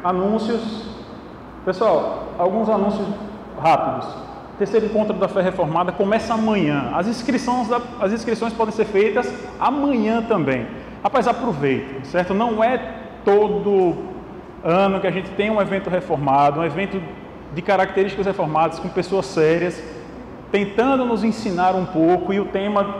Anúncios. Pessoal, alguns anúncios rápidos. Terceiro encontro da Fé Reformada começa amanhã. As inscrições podem ser feitas amanhã também. Rapaz, aproveitem, certo? Não é todo ano que a gente tem um evento reformado, um evento de características reformadas, com pessoas sérias, tentando nos ensinar um pouco, e o tema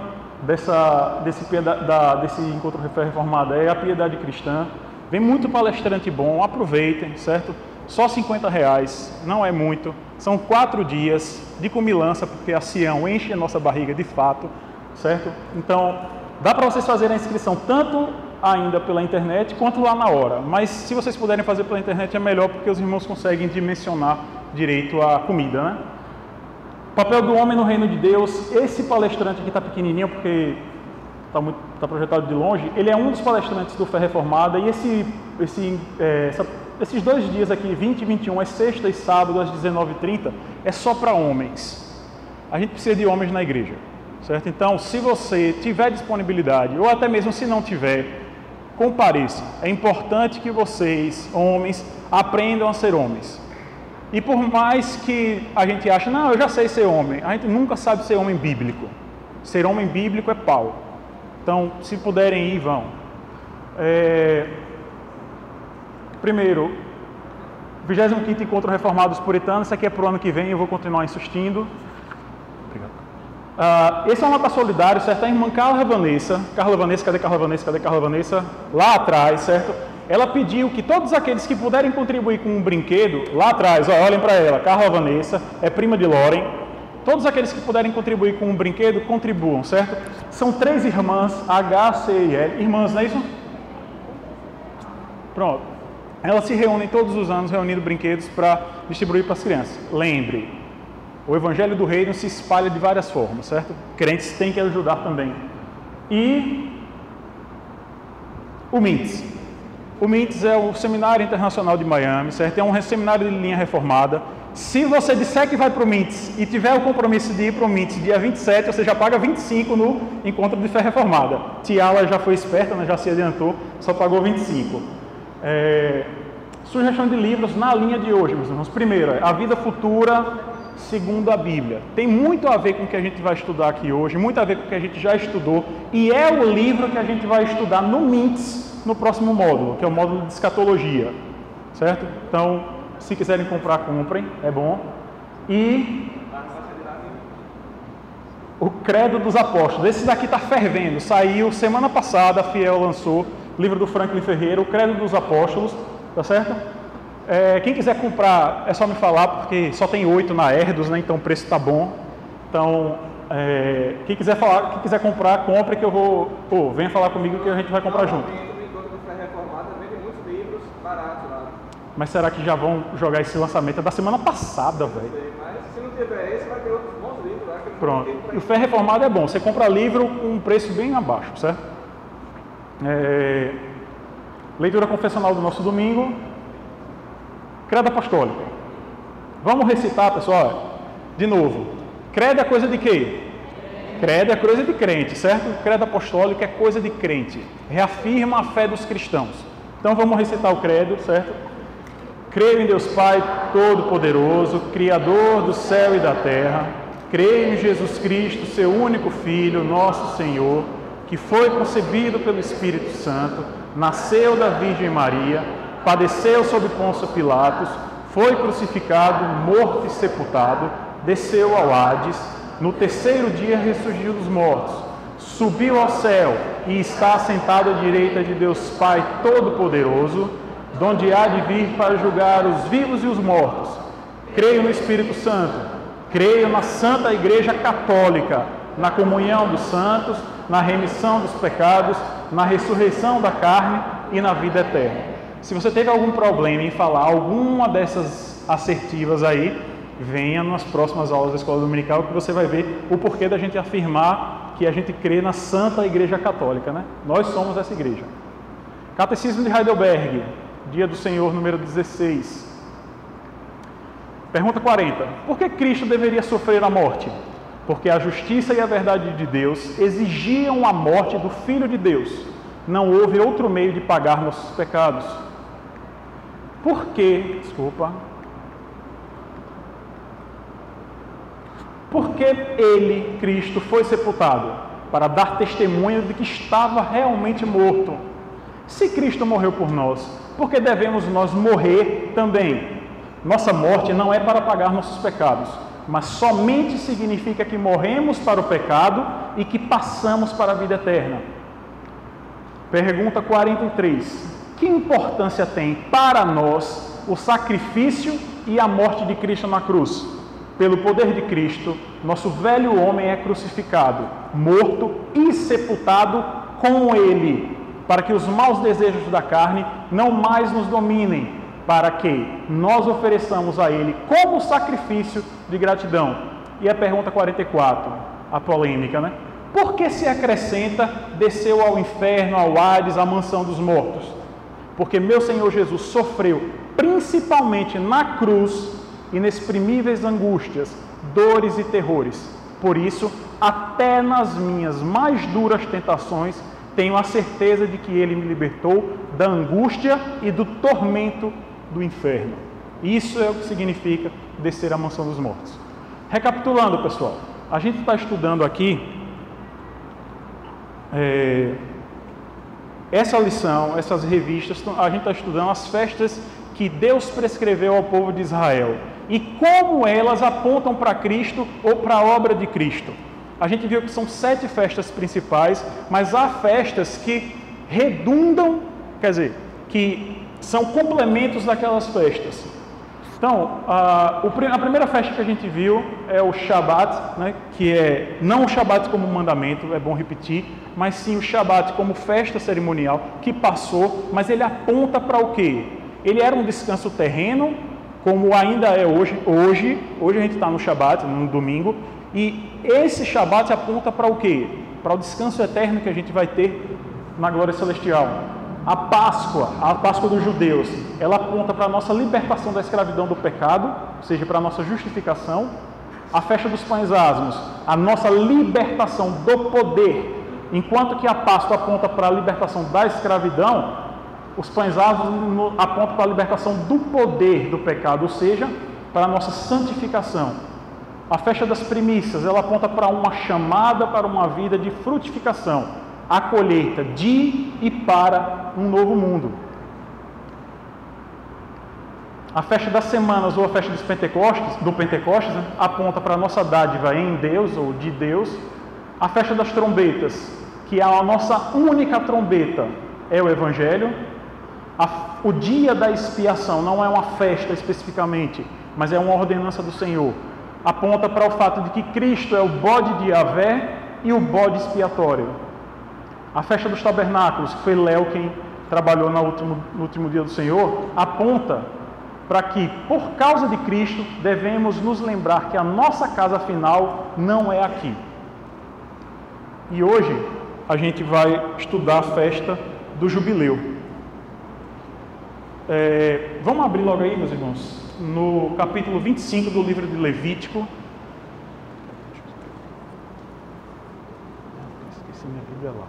desse encontro de Fé Reformada é a piedade cristã. Vem muito palestrante bom, aproveitem, certo? Só R$50, não é muito. São 4 dias de comilança, porque a Sião enche a nossa barriga de fato, certo? Então, dá para vocês fazerem a inscrição tanto ainda pela internet quanto lá na hora. Mas se vocês puderem fazer pela internet é melhor, porque os irmãos conseguem dimensionar direito a comida, né? Papel do homem no reino de Deus. Esse palestrante aqui está pequenininho, porque está projetado de longe. Ele é um dos palestrantes do Fé Reformada, e esses 2 dias aqui, 20 e 21, é sexta e sábado às 19h30, é só para homens. A gente precisa de homens na igreja, certo? Então, se você tiver disponibilidade, ou até mesmo se não tiver, compareça. É importante que vocês, homens, aprendam a ser homens. E por mais que a gente ache, não, eu já sei ser homem, a gente nunca sabe ser homem bíblico. Ser homem bíblico é pau. Então, se puderem ir, vão. Primeiro, 25º Encontro Reformados Puritanos. Isso aqui é para o ano que vem, eu vou continuar insistindo. Obrigado. Esse é um mapa solidário, certo? A irmã Carla Vanessa, cadê Carla Vanessa? Lá atrás, certo? Ela pediu que todos aqueles que puderem contribuir com um brinquedo, lá atrás, olhem para ela, Carla Vanessa, é prima de Loren. Todos aqueles que puderem contribuir com um brinquedo, contribuam, certo? São 3 irmãs, H, C e L. Irmãs, não é isso? Pronto. Elas se reúnem todos os anos, reunindo brinquedos para distribuir para as crianças. Lembre, o Evangelho do Reino se espalha de várias formas, certo? Crentes têm que ajudar também. E o MINTS. O MINTS é o Seminário Internacional de Miami, certo? É um seminário de linha reformada. Se você disser que vai para o MINTS e tiver o compromisso de ir para o MINTS dia 27, você já paga 25 no Encontro de Fé Reformada. Tiala já foi esperta, né? Já se adiantou, só pagou 25. Sugestão de livros na linha de hoje, meus irmãos. Primeiro, A Vida Futura segundo a Bíblia. Tem muito a ver com o que a gente vai estudar aqui hoje, muito a ver com o que a gente já estudou, e é o livro que a gente vai estudar no MINTS no próximo módulo, que é o módulo de escatologia, certo? Então, se quiserem comprar, comprem, é bom. E o Credo dos Apóstolos, esse daqui está fervendo, saiu semana passada, a Fiel lançou, livro do Franklin Ferreira, o Credo dos Apóstolos, tá certo? Quem quiser comprar, é só me falar, porque só tem 8 na Erdos, né? Então o preço está bom. Então, quem quiser comprar, compre, que eu vou... venha falar comigo que a gente vai comprar junto. Mas será que já vão jogar esse lançamento? É da semana passada, velho. Mas se não tiver esse, vai ter outros bons livros. Pronto. E o Fé Reformado é bom. Você compra livro com um preço bem abaixo, certo? Leitura confessional do nosso domingo. Credo apostólico. Vamos recitar, pessoal? De novo. Credo é coisa de quê? Credo é coisa de crente, certo? Credo apostólico é coisa de crente. Reafirma a fé dos cristãos. Então vamos recitar o credo, certo? Creio em Deus Pai Todo-Poderoso, Criador do céu e da terra. Creio em Jesus Cristo, seu único Filho, nosso Senhor, que foi concebido pelo Espírito Santo, nasceu da Virgem Maria, padeceu sob Pôncio Pilatos, foi crucificado, morto e sepultado, desceu ao Hades, no 3º dia ressurgiu dos mortos, subiu ao céu e está assentado à direita de Deus Pai Todo-Poderoso, donde há de vir para julgar os vivos e os mortos. Creio no Espírito Santo, creio na Santa Igreja Católica, na comunhão dos santos, na remissão dos pecados, na ressurreição da carne e na vida eterna. Se você teve algum problema em falar alguma dessas assertivas aí, venha nas próximas aulas da Escola Dominical, que você vai ver o porquê da gente afirmar que a gente crê na Santa Igreja Católica, né? Nós somos essa igreja. Catecismo de Heidelberg, Dia do Senhor, número 16. Pergunta 40. Por que Cristo deveria sofrer a morte? Porque a justiça e a verdade de Deus exigiam a morte do Filho de Deus. Não houve outro meio de pagar nossos pecados. Porque ele, Cristo, foi sepultado para dar testemunho de que estava realmente morto. Se Cristo morreu por nós, por que devemos nós morrer também? Nossa morte não é para pagar nossos pecados, mas somente significa que morremos para o pecado e que passamos para a vida eterna. Pergunta 43. Que importância tem para nós o sacrifício e a morte de Cristo na cruz? Pelo poder de Cristo, nosso velho homem é crucificado, morto e sepultado com ele, para que os maus desejos da carne não mais nos dominem, para que nós ofereçamos a ele como sacrifício de gratidão. E a pergunta 44, a polêmica, né? Por que se acrescenta, desceu ao inferno, ao Hades, à mansão dos mortos? Porque meu Senhor Jesus sofreu, principalmente na cruz, inexprimíveis angústias, dores e terrores. Por isso, até nas minhas mais duras tentações, tenho a certeza de que Ele me libertou da angústia e do tormento do inferno. Isso é o que significa descer à mansão dos mortos. Recapitulando, pessoal, a gente está estudando aqui essa lição, essas revistas, a gente está estudando as festas que Deus prescreveu ao povo de Israel e como elas apontam para Cristo ou para a obra de Cristo. A gente viu que são 7 festas principais, mas há festas que redundam, quer dizer, que são complementos daquelas festas. Então, a primeira festa que a gente viu é o Shabat, né, que é não o Shabat como mandamento, é bom repetir, mas sim o Shabat como festa cerimonial que passou, mas ele aponta para o quê? Ele era um descanso terreno, como ainda é hoje. Hoje a gente está no Shabat, no domingo, e esse Shabat aponta para o quê? Para o descanso eterno que a gente vai ter na glória celestial. A Páscoa dos judeus, ela aponta para a nossa libertação da escravidão do pecado, ou seja, para a nossa justificação. A festa dos pães asmos, a nossa libertação do poder. Enquanto que a Páscoa aponta para a libertação da escravidão, os pães asmos apontam para a libertação do poder do pecado, ou seja, para a nossa santificação. A festa das primícias, ela aponta para uma chamada para uma vida de frutificação, a colheita de e para um novo mundo. A festa das semanas ou a festa do Pentecostes, né, aponta para a nossa dádiva em Deus ou de Deus. A festa das trombetas, que é a nossa única trombeta, é o Evangelho. O dia da expiação não é uma festa especificamente, mas é uma ordenança do Senhor. Aponta para o fato de que Cristo é o bode de Yahvé e o bode expiatório. A festa dos tabernáculos, que foi Léo quem trabalhou no último dia do Senhor, aponta para que, por causa de Cristo, devemos nos lembrar que a nossa casa final não é aqui. E hoje a gente vai estudar a festa do Jubileu. Vamos abrir logo aí, meus irmãos, no capítulo 25 do livro de Levítico. Esqueci minha Bíblia lá.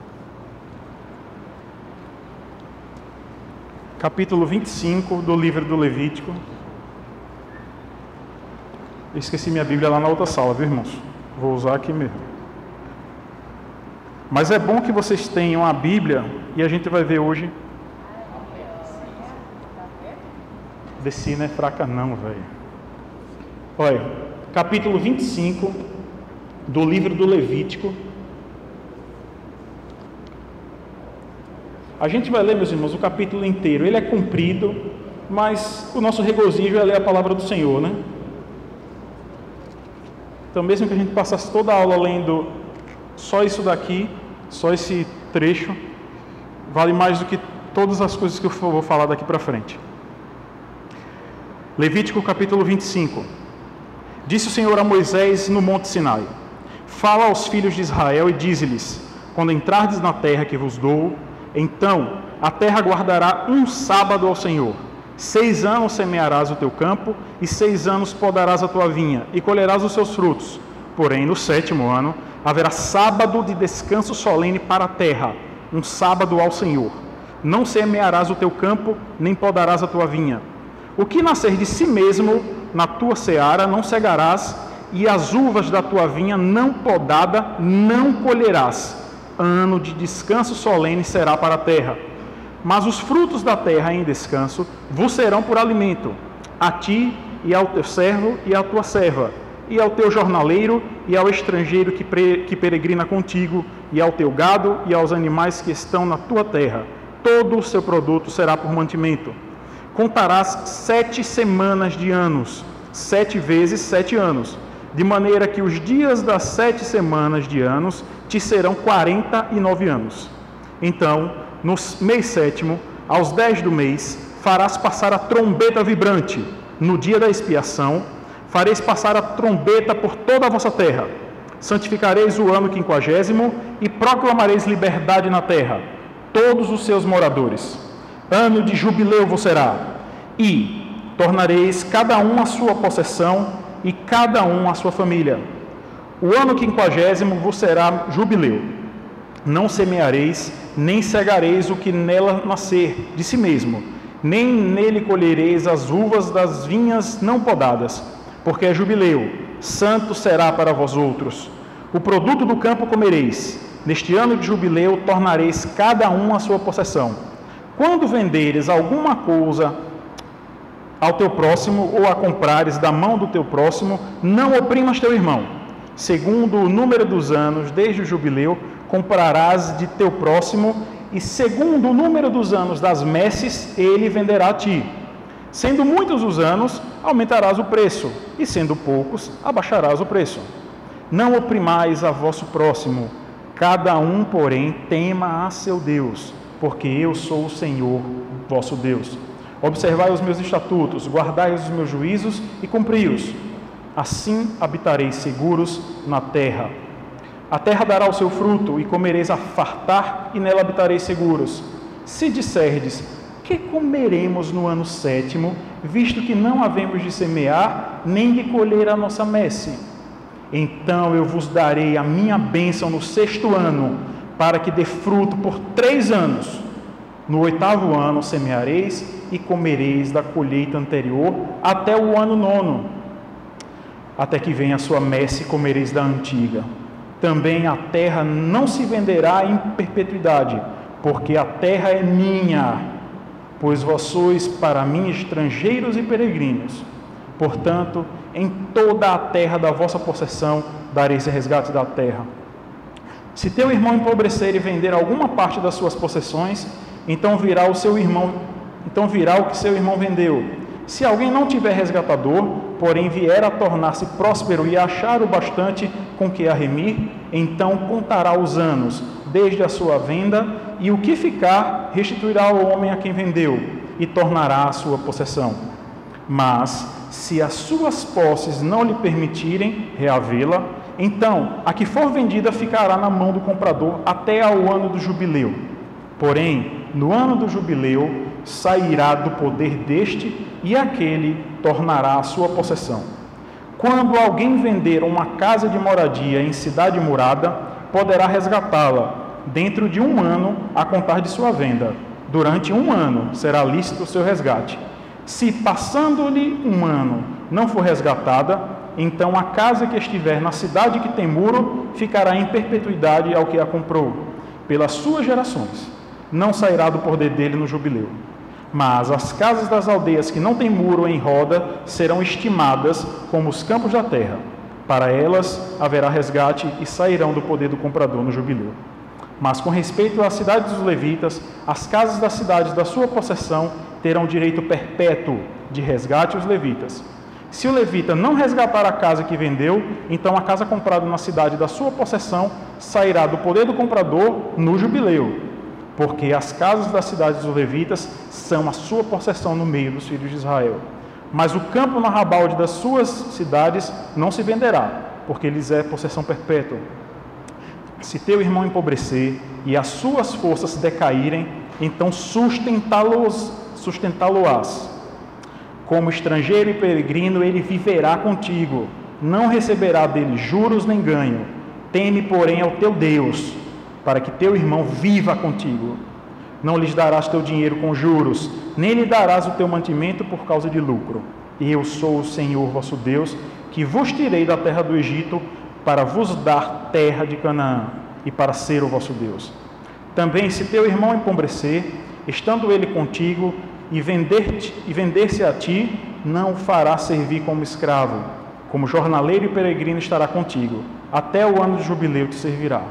Capítulo 25 do livro do Levítico. Eu esqueci minha Bíblia lá na outra sala, viu, irmãos? Vou usar aqui mesmo. Mas é bom que vocês tenham a Bíblia e a gente vai ver hoje. Desci não é fraca não, velho. Olha, capítulo 25 do livro do Levítico. A gente vai ler, meus irmãos, o capítulo inteiro. Ele é comprido, mas o nosso regozijo é ler a palavra do Senhor, né? Então, mesmo que a gente passasse toda a aula lendo só isso daqui, só esse trecho, vale mais do que todas as coisas que eu vou falar daqui para frente. Levítico capítulo 25. Disse o Senhor a Moisés no monte Sinai: Fala aos filhos de Israel e dize-lhes: Quando entrardes na terra que vos dou, então a terra guardará um sábado ao Senhor. 6 anos semearás o teu campo, e 6 anos podarás a tua vinha, e colherás os seus frutos. Porém, no 7º ano, haverá sábado de descanso solene para a terra, um sábado ao Senhor. Não semearás o teu campo, nem podarás a tua vinha. O que nascer de si mesmo na tua seara não cegarás, e as uvas da tua vinha não podada não colherás. Ano de descanso solene será para a terra. Mas os frutos da terra em descanso vos serão por alimento, a ti e ao teu servo e à tua serva, e ao teu jornaleiro e ao estrangeiro que peregrina contigo, e ao teu gado e aos animais que estão na tua terra. Todo o seu produto será por mantimento. Contarás 7 semanas de anos, 7 vezes 7 anos, de maneira que os dias das 7 semanas de anos te serão 49 anos. Então, no mês 7º, aos 10 do mês, farás passar a trombeta vibrante. No dia da expiação, fareis passar a trombeta por toda a vossa terra. Santificareis o ano 50º e proclamareis liberdade na terra, todos os seus moradores. Ano de jubileu vos será, e tornareis cada um a sua possessão e cada um a sua família. O ano 50º vos será jubileu. Não semeareis, nem cegareis o que nela nascer de si mesmo, nem nele colhereis as uvas das vinhas não podadas, porque é jubileu, santo será para vós outros. O produto do campo comereis. Neste ano de jubileu tornareis cada um a sua possessão. Quando venderes alguma coisa ao teu próximo, ou a comprares da mão do teu próximo, não oprimas teu irmão. Segundo o número dos anos, desde o jubileu, comprarás de teu próximo, e segundo o número dos anos das messes, ele venderá a ti. Sendo muitos os anos, aumentarás o preço, e sendo poucos, abaixarás o preço. Não oprimais a vosso próximo, cada um, porém, tema a seu Deus, porque eu sou o Senhor, vosso Deus. Observai os meus estatutos, guardai os meus juízos e cumpri-os. Assim habitareis seguros na terra. A terra dará o seu fruto, e comereis a fartar, e nela habitareis seguros. Se disserdes, que comeremos no ano 7º, visto que não havemos de semear, nem de colher a nossa messe? Então eu vos darei a minha bênção no 6º ano, para que dê fruto por 3 anos. No 8º ano semeareis, e comereis da colheita anterior até o ano 9º. Até que venha a sua messe, comereis da antiga. Também a terra não se venderá em perpetuidade, porque a terra é minha, pois vós sois para mim estrangeiros e peregrinos. Portanto, em toda a terra da vossa possessão dareis resgate da terra. Se teu irmão empobrecer e vender alguma parte das suas possessões, então virá o que seu irmão vendeu. Se alguém não tiver resgatador, porém vier a tornar-se próspero e achar o bastante com que a remir, então contará os anos, desde a sua venda, e o que ficar restituirá ao homem a quem vendeu, e tornará a sua possessão. Mas, se as suas posses não lhe permitirem reavê-la, então a que for vendida ficará na mão do comprador até ao ano do jubileu. Porém, no ano do jubileu, sairá do poder deste, e aquele tornará a sua possessão. Quando alguém vender uma casa de moradia em cidade murada, poderá resgatá-la dentro de 1 ano a contar de sua venda. Durante 1 ano será lícito o seu resgate. Se passando-lhe 1 ano não for resgatada, então a casa que estiver na cidade que tem muro ficará em perpetuidade ao que a comprou, pelas suas gerações. Não sairá do poder dele no jubileu. Mas as casas das aldeias que não têm muro em roda serão estimadas como os campos da terra. Para elas haverá resgate e sairão do poder do comprador no jubileu. Mas com respeito às cidades dos levitas, as casas das cidades da sua possessão terão direito perpétuo de resgate aos levitas. Se o levita não resgatar a casa que vendeu, então a casa comprada na cidade da sua possessão sairá do poder do comprador no jubileu, porque as casas das cidades dos levitas são a sua possessão no meio dos filhos de Israel. Mas o campo no arrabalde das suas cidades não se venderá, porque lhes é possessão perpétua. Se teu irmão empobrecer e as suas forças decaírem, então sustentá-lo-ás. Como estrangeiro e peregrino, ele viverá contigo. Não receberá dele juros nem ganho. Teme, porém, ao teu Deus, para que teu irmão viva contigo. Não lhes darás teu dinheiro com juros, nem lhe darás o teu mantimento por causa de lucro. Eu sou o Senhor vosso Deus, que vos tirei da terra do Egito, para vos dar terra de Canaã, e para ser o vosso Deus. Também, se teu irmão empobrecer, estando ele contigo, e vender-se a ti, não o fará servir como escravo. Como jornaleiro e peregrino estará contigo, até o ano de jubileu te servirá.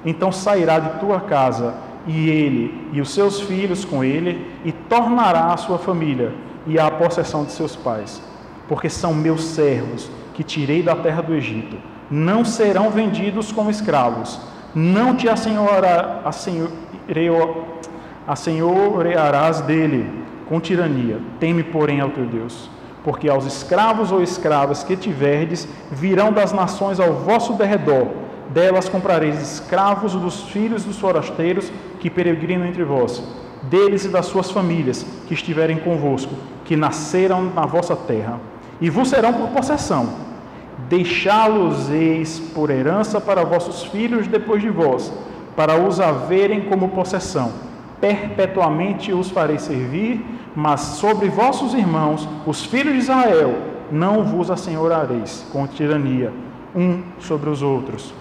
Então sairá de tua casa, e ele e os seus filhos com ele, e tornará a sua família e à possessão de seus pais. Porque são meus servos, que tirei da terra do Egito. Não serão vendidos como escravos. Não te assenhorearás dele com tirania. Teme, porém, ao teu Deus. Porque aos escravos ou escravas que tiverdes, virão das nações ao vosso derredor. Delas comprareis escravos dos filhos dos forasteiros que peregrinam entre vós, deles e das suas famílias que estiverem convosco, que nasceram na vossa terra, e vos serão por possessão. Deixá-los-eis por herança para vossos filhos depois de vós, para os haverem como possessão. Perpetuamente os farei servir, mas sobre vossos irmãos, os filhos de Israel, não vos assenhorareis com tirania, um sobre os outros.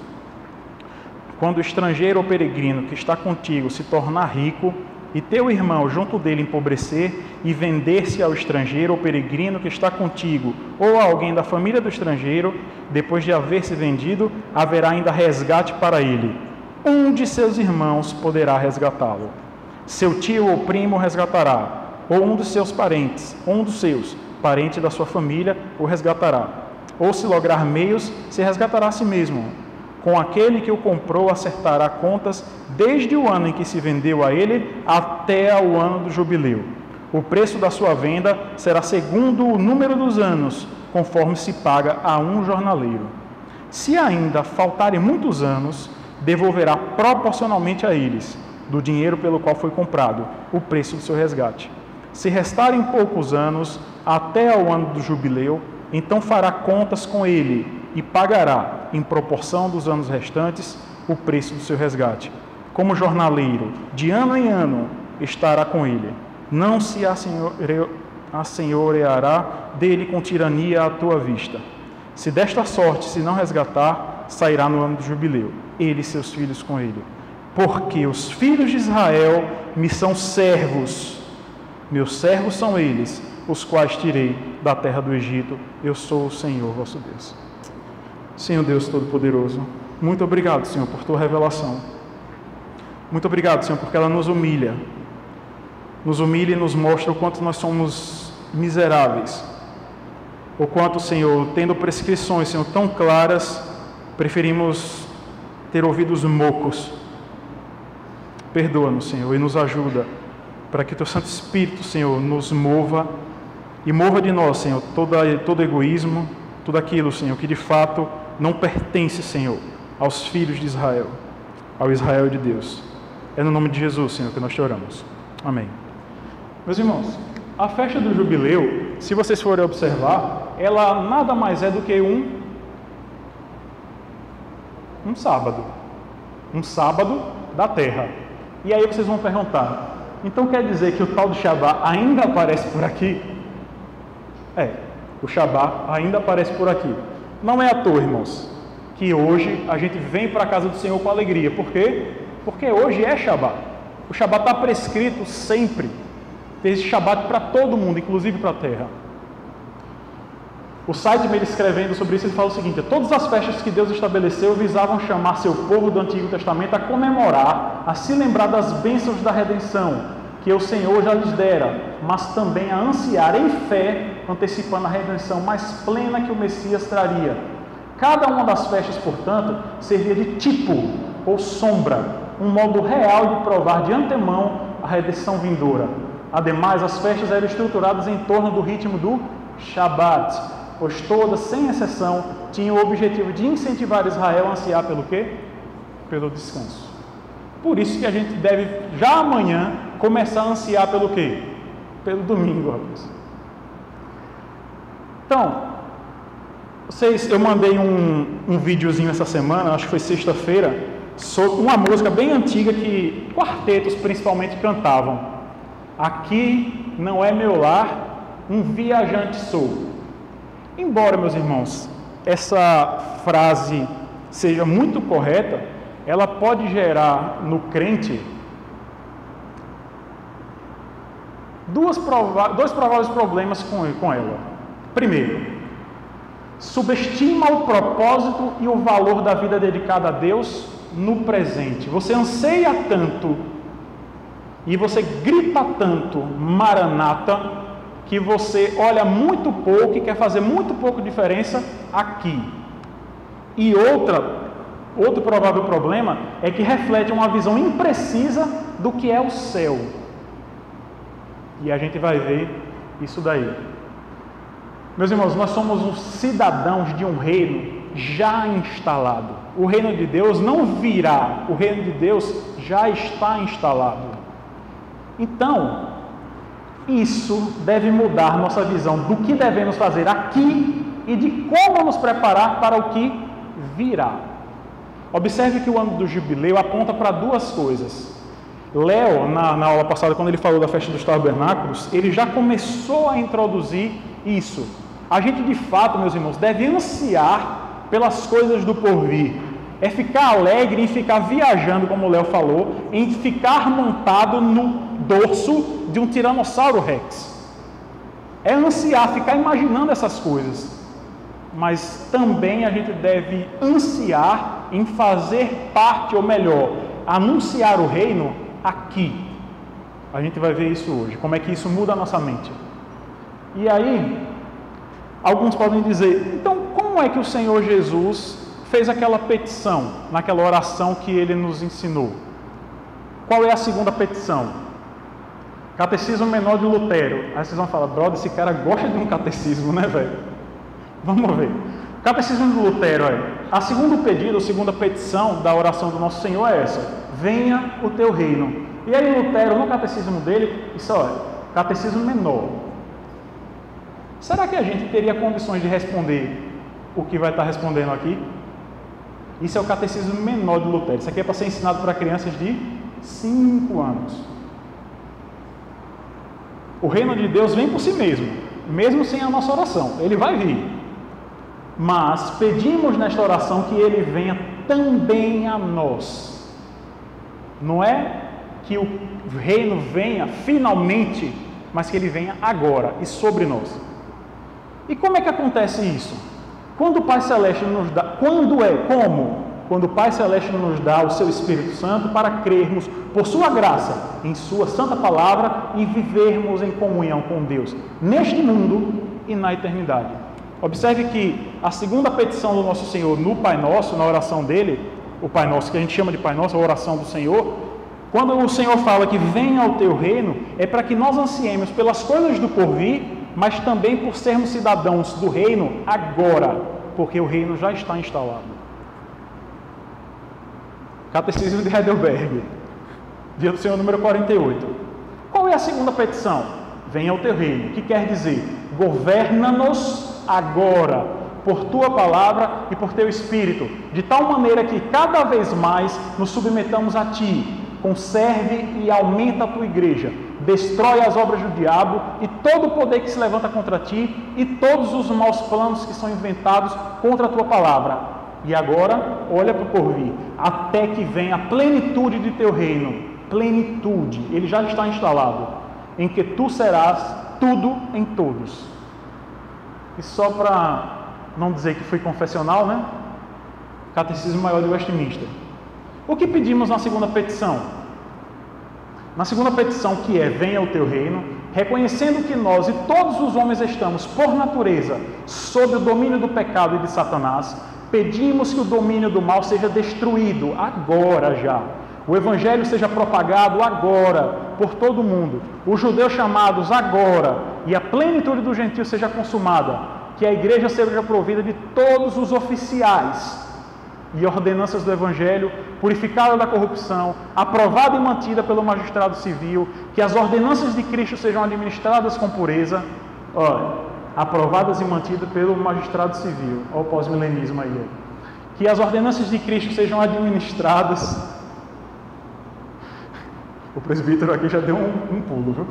Quando o estrangeiro ou peregrino que está contigo se tornar rico, e teu irmão junto dele empobrecer, e vender-se ao estrangeiro ou peregrino que está contigo, ou a alguém da família do estrangeiro, depois de haver se vendido, haverá ainda resgate para ele. Um de seus irmãos poderá resgatá-lo. Seu tio ou primo resgatará, ou um dos seus parentes, ou um dos seus, parente da sua família, o resgatará. Ou se lograr meios, se resgatará a si mesmo. Com aquele que o comprou acertará contas desde o ano em que se vendeu a ele até ao ano do jubileu. O preço da sua venda será segundo o número dos anos, conforme se paga a um jornaleiro. Se ainda faltarem muitos anos, devolverá proporcionalmente a eles, do dinheiro pelo qual foi comprado, o preço do seu resgate. Se restarem poucos anos, até ao ano do jubileu, então fará contas com ele e pagará, em proporção dos anos restantes, o preço do seu resgate. Como jornaleiro, de ano em ano, estará com ele. Não se assenhoreará dele com tirania à tua vista. Se desta sorte se não resgatar, sairá no ano do jubileu, ele e seus filhos com ele. Porque os filhos de Israel me são servos, meus servos são eles, os quais tirei da terra do Egito. Eu sou o Senhor vosso Deus. Senhor Deus Todo-Poderoso, muito obrigado, Senhor, por tua revelação. Muito obrigado, Senhor, porque ela nos humilha e nos mostra o quanto nós somos miseráveis, o quanto, Senhor, tendo prescrições, Senhor, tão claras, preferimos ter ouvidos mocos. Perdoa-nos, Senhor, e nos ajuda para que teu Santo Espírito, Senhor, nos mova e mova de nós, Senhor, todo egoísmo, tudo aquilo, Senhor, que de fato não pertence, Senhor, aos filhos de Israel, ao Israel de Deus. É no nome de Jesus, Senhor, que nós te oramos. Amém. Meus irmãos, a festa do jubileu, se vocês forem observar, ela nada mais é do que um sábado. Um sábado da terra. E aí vocês vão perguntar, então quer dizer que o tal do Shabá ainda aparece por aqui? O Shabá ainda aparece por aqui. Não é à toa, irmãos, que hoje a gente vem para a casa do Senhor com alegria. Por quê? Porque hoje é Shabá. O Shabá está prescrito sempre. Esse Shabat para todo mundo, inclusive para a terra. O site dele escrevendo sobre isso, ele fala o seguinte: todas as festas que Deus estabeleceu visavam chamar seu povo do Antigo Testamento a comemorar, a se lembrar das bênçãos da redenção que o Senhor já lhes dera, mas também a ansiar em fé, antecipando a redenção mais plena que o Messias traria. Cada uma das festas, portanto, servia de tipo ou sombra, um modo real de provar de antemão a redenção vindoura. Ademais, as festas eram estruturadas em torno do ritmo do Shabat, pois todas, sem exceção, tinham o objetivo de incentivar Israel a ansiar pelo quê? Pelo descanso. Por isso que a gente deve, já amanhã, começar a ansiar pelo quê? Pelo domingo, rapaz. Então, eu mandei um videozinho essa semana, acho que foi sexta-feira, sobre uma música bem antiga que quartetos principalmente cantavam. Aqui aqui não é meu lar, um viajante sou. Embora, meus irmãos, essa frase seja muito correta, ela pode gerar no crente dois prováveis problemas com ela. Primeiro, subestima o propósito e o valor da vida dedicada a Deus no presente. Você anseia tanto e você grita tanto Maranata, que você olha muito pouco e quer fazer muito pouco diferença aqui. E outro provável problema é que reflete uma visão imprecisa do que é o céu. E a gente vai ver isso daí. Meus irmãos, nós somos os cidadãos de um reino já instalado. O reino de Deus não virá, o reino de Deus já está instalado. Então, isso deve mudar nossa visão do que devemos fazer aqui e de como nos preparar para o que virá. Observe que o ano do jubileu aponta para duas coisas. Léo, na aula passada, quando ele falou da festa dos tabernáculos, ele já começou a introduzir isso. A gente, de fato, meus irmãos, deve ansiar pelas coisas do porvir. É ficar alegre em ficar viajando, como o Léo falou, em ficar montado no dorso de um tiranossauro rex. É ansiar, ficar imaginando essas coisas. Mas também a gente deve ansiar em fazer parte, ou melhor, anunciar o reino aqui. A gente vai ver isso hoje, como é que isso muda a nossa mente. E aí, alguns podem dizer, então como é que o Senhor Jesus fez aquela petição, naquela oração que ele nos ensinou? Qual é a segunda petição? Catecismo Menor de Lutero. Aí vocês vão falar, brother, esse cara gosta de um catecismo, né, velho? Vamos ver. O Catecismo de Lutero é, a segundo pedido, a segunda petição da oração do Nosso Senhor é essa: venha o teu reino. E aí Lutero, no catecismo dele, isso é catecismo menor. Será que a gente teria condições de responder o que vai estar respondendo aqui? Isso é o catecismo menor de Lutero. Isso aqui é para ser ensinado para crianças de 5 anos. O reino de Deus vem por si mesmo, mesmo sem a nossa oração. Ele vai vir. Mas pedimos nesta oração que ele venha também a nós. Não é que o reino venha finalmente, mas que ele venha agora e sobre nós. E como é que acontece isso? Quando o Pai Celeste nos dá, quando o Pai Celeste nos dá o seu Espírito Santo para crermos por sua graça em sua santa palavra e vivermos em comunhão com Deus neste mundo e na eternidade. Observe que a segunda petição do nosso Senhor no Pai Nosso, na oração dele, o Pai Nosso, que a gente chama de Pai Nosso, a oração do Senhor, quando o Senhor fala que venha ao teu reino, é para que nós ansiemos pelas coisas do porvir, mas também por sermos cidadãos do reino agora, porque o reino já está instalado. Catecismo de Heidelberg, Dia do Senhor número 48. Qual é a segunda petição? Venha ao teu reino, que quer dizer, governa-nos agora, por tua palavra e por teu Espírito, de tal maneira que cada vez mais nos submetamos a ti. Conserve e aumenta a tua igreja, destrói as obras do diabo e todo o poder que se levanta contra ti e todos os maus planos que são inventados contra a tua palavra. E agora, olha para o porvir, até que venha a plenitude de teu reino. Plenitude, ele já está instalado, em que tu serás tudo em todos. E só para não dizer que fui confessional, né? Catecismo Maior de Westminster. O que pedimos na segunda petição? Na segunda petição, que é, venha o teu reino, reconhecendo que nós e todos os homens estamos, por natureza, sob o domínio do pecado e de Satanás, pedimos que o domínio do mal seja destruído, agora já. O Evangelho seja propagado agora, por todo o mundo. Os judeus chamados agora, e a plenitude do gentio seja consumada. Que a igreja seja provida de todos os oficiais e ordenanças do Evangelho, purificada da corrupção, aprovada e mantida pelo magistrado civil, que as ordenanças de Cristo sejam administradas com pureza, aprovadas e mantidas pelo magistrado civil, olha o pós-milenismo aí, que as ordenanças de Cristo sejam administradas, o presbítero aqui já deu um pulo, viu?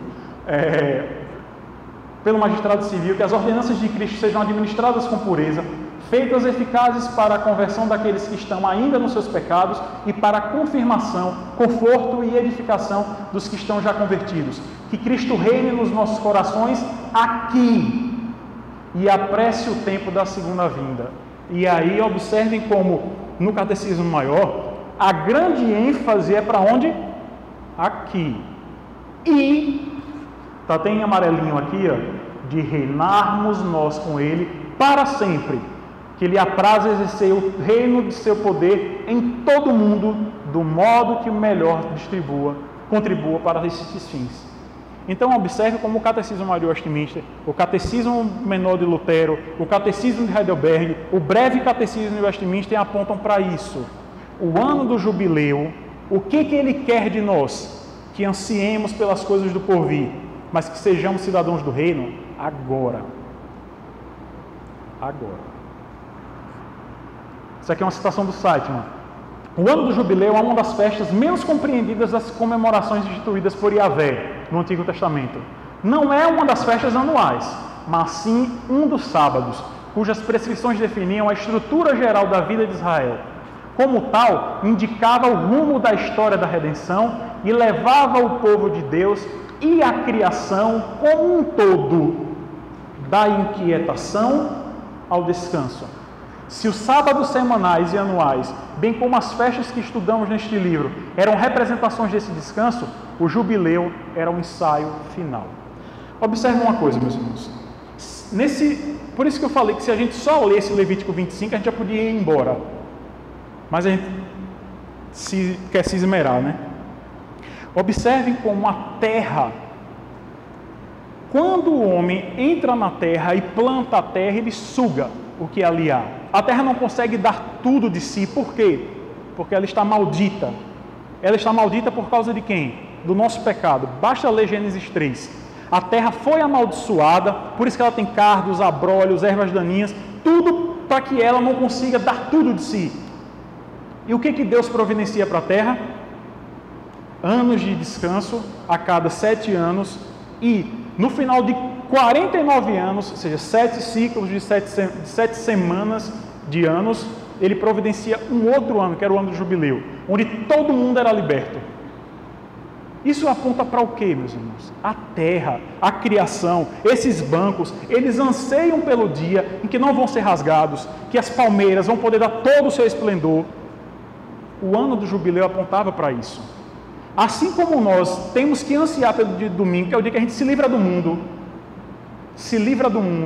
pelo magistrado civil, que as ordenanças de Cristo sejam administradas com pureza, feitas eficazes para a conversão daqueles que estão ainda nos seus pecados e para a confirmação, conforto e edificação dos que estão já convertidos. Que Cristo reine nos nossos corações aqui e apresse o tempo da segunda vinda. E aí observem como no Catecismo Maior a grande ênfase é para onde? Aqui. E está em amarelinho aqui, ó, de reinarmos nós com Ele para sempre, que Ele apraz exercer o reino de seu poder em todo o mundo, do modo que o melhor contribua para esses fins. Então observe como o Catecismo Maior de Westminster, o Catecismo Menor de Lutero, o Catecismo de Heidelberg, o Breve Catecismo de Westminster apontam para isso. O ano do jubileu, o que Ele quer de nós? Que ansiemos pelas coisas do porvir, mas que sejamos cidadãos do reino agora. Agora. Isso aqui é uma citação do Sightman. O ano do jubileu é uma das festas menos compreendidas das comemorações instituídas por Yahvé no Antigo Testamento. Não é uma das festas anuais, mas sim um dos sábados, cujas prescrições definiam a estrutura geral da vida de Israel. Como tal, indicava o rumo da história da redenção e levava o povo de Deus e a criação como um todo, da inquietação ao descanso. Se os sábados semanais e anuais, bem como as festas que estudamos neste livro, eram representações desse descanso, o jubileu era um ensaio final. Observe uma coisa, meus irmãos. Por isso que eu falei que se a gente só lesse Levítico 25, a gente já podia ir embora. Mas a gente quer se esmerar, né? Observem como a terra, quando o homem entra na terra e planta a terra, ele suga o que ali há. A terra não consegue dar tudo de si. Por quê? Porque ela está maldita. Ela está maldita por causa de quem? Do nosso pecado. Basta ler Gênesis 3. A terra foi amaldiçoada, por isso que ela tem cardos, abrolhos, ervas daninhas, tudo para que ela não consiga dar tudo de si. E o que Deus providencia para a terra? Anos de descanso a cada 7 anos e no final de 49 anos, ou seja, 7 ciclos de 7 semanas de anos, ele providencia um outro ano, que era o ano do jubileu, onde todo mundo era liberto. Isso aponta para o quê, meus irmãos? A terra, a criação, esses bancos, eles anseiam pelo dia em que não vão ser rasgados, que as palmeiras vão poder dar todo o seu esplendor. O ano do jubileu apontava para isso. Assim como nós temos que ansiar pelo dia de domingo, que é o dia que a gente se livra do mundo